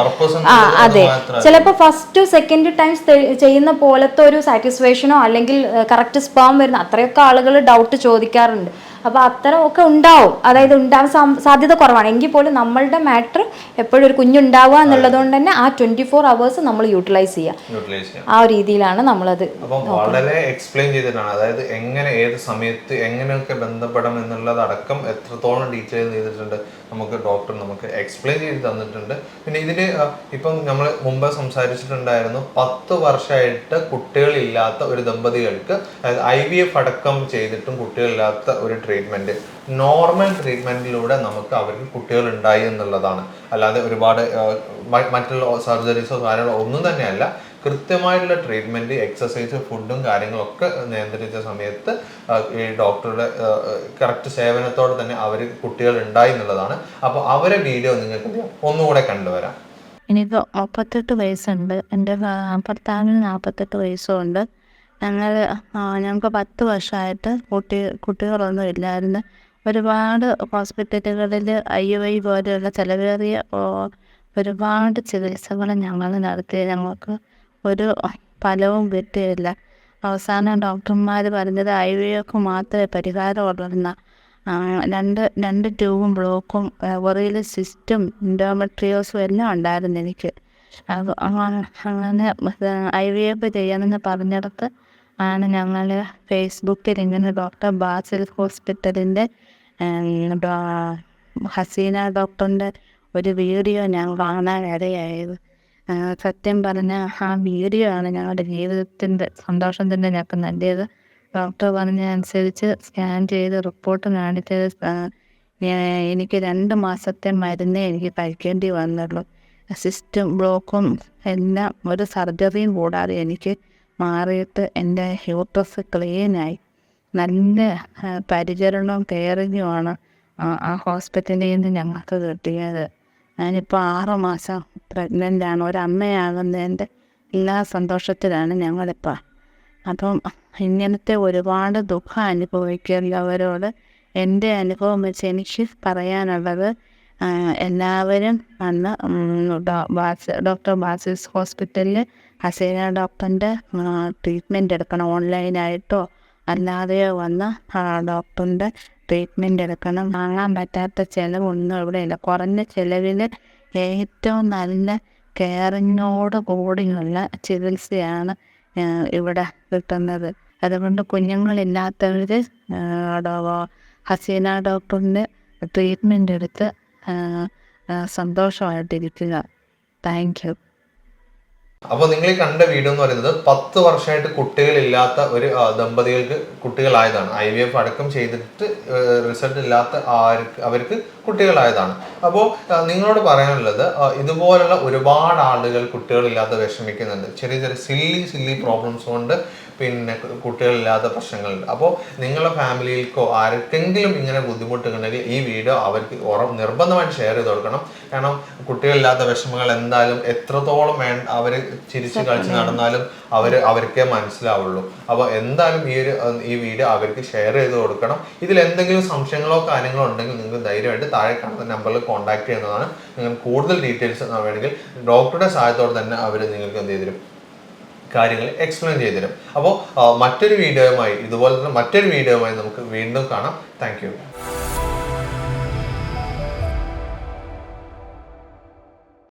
S3: അതെ, ചിലപ്പോൾ ഫസ്റ്റ് സെക്കൻഡ് ടൈംസ് ചെയ്യുന്ന പോലത്തെ ഒരു സാറ്റിസ്ഫാക്ഷനോ അല്ലെങ്കിൽ കറക്റ്റ് സ്പേം വരുന്ന അത്രയൊക്കെ ആളുകൾ ഡൗട്ട് ചോദിക്കാറുണ്ട്. അപ്പോൾ അത്തരം ഒക്കെ ഉണ്ടാവും, അതായത് ഉണ്ടാവാൻ സാധ്യത കുറവാണ്. എങ്കിൽ പോലും നമ്മളുടെ മാറ്റർ എപ്പോഴും ഒരു കുഞ്ഞുണ്ടാവുക എന്നുള്ളത് കൊണ്ട് തന്നെ ആ 24 hours നമ്മൾ യൂട്ടിലൈസ് ചെയ്യുക. ആ ഒരു രീതിയിലാണ് നമ്മളത്
S1: വളരെ എക്സ്പ്ലെയിൻ ചെയ്തിട്ടാണ്. അതായത് എങ്ങനെ ഏത് സമയത്ത് എങ്ങനെയൊക്കെ ബന്ധപ്പെടാം എന്നുള്ളത് അടക്കം എത്രത്തോളം ഡീറ്റെയിൽ ചെയ്തിട്ടുണ്ട് നമുക്ക് ഡോക്ടർ നമുക്ക് എക്സ്പ്ലെയിൻ ചെയ്ത് തന്നിട്ടുണ്ട്. പിന്നെ ഇതിൽ ഇപ്പം നമ്മൾ മുമ്പ് സംസാരിച്ചിട്ടുണ്ടായിരുന്നു, 10 വർഷമായിട്ട് കുട്ടികളില്ലാത്ത ഒരു ദമ്പതികൾക്ക്, അതായത് IVF അടക്കം ചെയ്തിട്ടും കുട്ടികളില്ലാത്ത ഒരു ട്രീറ്റ്മെന്റ്, നോർമൽ ട്രീറ്റ്മെന്റിലൂടെ നമുക്ക് അവർക്ക് കുട്ടികൾ ഉണ്ടായി എന്നുള്ളതാണ്. അല്ലാതെ ഒരുപാട് മറ്റുള്ള സർജറീസോ കാര്യങ്ങളോ ഒന്നും തന്നെയല്ല. കൃത്യമായിട്ടുള്ള ട്രീറ്റ്മെന്റ്, എക്സസൈസ്, ഫുഡും കാര്യങ്ങളൊക്കെ നിയന്ത്രിച്ച സമയത്ത് ഈ ഡോക്ടറുടെ കറക്റ്റ് സേവനത്തോടെ തന്നെ അവർ കുട്ടികൾ ഉണ്ടായി എന്നുള്ളതാണ്. അപ്പോൾ അവരെ വീഡിയോ നിങ്ങൾക്ക് ഒന്നുകൂടെ കണ്ടുവരാം.
S4: എനിക്ക് 38 വയസ്സുണ്ട്, എൻ്റെ ഭർത്താവിന് 48 വയസ്സുണ്ട്. ഞങ്ങൾക്ക് 10 വർഷമായിട്ട് കുട്ടികളൊന്നും ഇല്ലായിരുന്നു. ഒരുപാട് ഹോസ്പിറ്റലുകളിൽ IUI പോലെയുള്ള ചിലവേറിയ ഒരുപാട് ചികിത്സകൾ ഞങ്ങൾ നടത്തി. ഞങ്ങൾക്ക് ഒരു ഫലവും കിട്ടിയില്ല. അവസാനം ഡോക്ടർമാർ പറഞ്ഞത് IVF മാത്രമേ പരിഹാരമുള്ളൂ. രണ്ട് ട്യൂബും ബ്ലോക്കും ഒറിയിൽ സിസ്റ്റും ഇൻഡോമെട്രിയോസും എല്ലാം ഉണ്ടായിരുന്നു എനിക്ക്. അങ്ങനെ IVF ചെയ്യണമെന്ന് പറഞ്ഞിടത്ത് ആണ് ഞങ്ങൾ ഫേസ്ബുക്കിൽ ഇങ്ങനെ ഡോക്ടർ ബാസിൽ ഹോസ്പിറ്റലിൻ്റെ ഹസീന ഡോക്ടറിൻ്റെ ഒരു വീഡിയോ ഞാൻ കാണാൻ ഇടയായത്. സത്യം പറഞ്ഞാൽ ആ വീഡിയോ ആണ് ഞങ്ങളുടെ ജീവിതത്തിൻ്റെ സന്തോഷത്തിൻ്റെ ഞങ്ങൾക്ക് നൽകിയത്. ഡോക്ടർ പറഞ്ഞ അനുസരിച്ച് സ്കാൻ ചെയ്ത് റിപ്പോർട്ട് കാണിച്ചത് എനിക്ക് 2 മാസത്തെ മരുന്നേ എനിക്ക് കഴിക്കേണ്ടി വന്നുള്ളൂ. സിസ്റ്റും ബ്ലോക്കും എല്ലാം ഒരു സർജറിയും കൂടാതെ എനിക്ക് മാറിയിട്ട് എൻ്റെ യൂട്രസ് ക്ലീനായി. നല്ല പരിചരണവും കെയറിങ്ങുമാണ് ആ ഹോസ്പിറ്റലിൽ നിന്ന് ഞങ്ങൾക്ക് കിട്ടിയത്. ഞാനിപ്പോൾ 6 മാസം പ്രഗ്നൻ്റാണ്. ഒരമ്മയാകുന്നതിൻ്റെ എല്ലാ സന്തോഷത്തിലാണ് ഞങ്ങളിപ്പോൾ. അപ്പം ഇങ്ങനത്തെ ഒരുപാട് ദുഃഖം അനുഭവിക്കുന്നവരോട് എൻ്റെ അനുഭവം വെച്ച് എനിക്ക് പറയാനുള്ളത്, എല്ലാവരും വന്ന് ഡോക്ടർ ബാസിസ് ഹോസ്പിറ്റലിൽ ഹസീന ഡോക്ടറിൻ്റെ ട്രീറ്റ്മെൻറ്റ് എടുക്കണം. ഓൺലൈനായിട്ടോ അല്ലാതെയോ വന്ന് ഡോക്ടറിൻ്റെ ട്രീറ്റ്മെൻറ്റ് എടുക്കണം. വാങ്ങാൻ പറ്റാത്ത ചിലവൊന്നും ഇവിടെ ഇല്ല. കുറഞ്ഞ ചിലവിൽ ഏറ്റവും നല്ല കെയറിങ്ങോട് കൂടിയുള്ള ചികിത്സയാണ് ഇവിടെ കിട്ടുന്നത്. അതുകൊണ്ട് കുഞ്ഞുങ്ങളില്ലാത്തവർ ഹസീന ഡോക്ടറിൻ്റെ ട്രീറ്റ്മെൻറ്റ് എടുത്ത് സന്തോഷമായിട്ടിരിക്കുക. Thank you.
S1: അപ്പോൾ നിങ്ങൾ കണ്ട വീഡിയോ എന്ന് പറയുന്നത് 10 വർഷമായിട്ട് കുട്ടികളില്ലാത്ത ഒരു ദമ്പതികൾക്ക് കുട്ടികളായതാണ്. IVF അടക്കം ചെയ്തിട്ട് റിസൾട്ട് ഇല്ലാത്ത അവർക്ക് കുട്ടികളായതാണ്. അപ്പോൾ നിങ്ങളോട് പറയാനുള്ളത്, ഇതുപോലുള്ള ഒരുപാട് ആളുകൾ കുട്ടികളില്ലാതെ വിഷമിക്കുന്നുണ്ട്. ചെറിയ ചെറിയ സില്ലി പ്രോബ്ലംസ് കൊണ്ട് പിന്നെ കുട്ടികളില്ലാത്ത പ്രശ്നങ്ങളുണ്ട്. അപ്പോൾ നിങ്ങളുടെ ഫാമിലിയിൽക്കോ ആർക്കെങ്കിലും ഇങ്ങനെ ബുദ്ധിമുട്ടുണ്ടെങ്കിൽ ഈ വീഡിയോ അവർക്ക് നിർബന്ധമായിട്ട് ഷെയർ ചെയ്ത് കൊടുക്കണം. കാരണം കുട്ടികളില്ലാത്ത വിഷമങ്ങൾ എന്തായാലും എത്രത്തോളം അവർ ചിരിച്ച് കളിച്ച് നടന്നാലും അവർക്കേ മനസ്സിലാവുള്ളൂ. അപ്പോൾ എന്തായാലും ഈ വീഡിയോ അവർക്ക് ഷെയർ ചെയ്ത് കൊടുക്കണം. ഇതിൽ എന്തെങ്കിലും സംശയങ്ങളോ കാര്യങ്ങളോ ഉണ്ടെങ്കിൽ നിങ്ങൾക്ക് ധൈര്യമായിട്ട് താഴെ കാണുന്ന നമ്പറിൽ കോൺടാക്ട് ചെയ്യുന്നതാണ്. നിങ്ങൾ കൂടുതൽ ഡീറ്റെയിൽസ് വേണമെങ്കിൽ ഡോക്ടറുടെ സഹായത്തോടെ തന്നെ അവർ നിങ്ങൾക്ക് എന്ത് ചെയ്തു തരും, കാര്യങ്ങൾ എക്സ്പ്ലെയിൻ ചെയ്തു തരും. അപ്പോൾ മറ്റൊരു വീഡിയോയുമായി, ഇതുപോലെ തന്നെ മറ്റൊരു വീഡിയോയുമായി നമുക്ക് വീണ്ടും കാണാം. Thank you.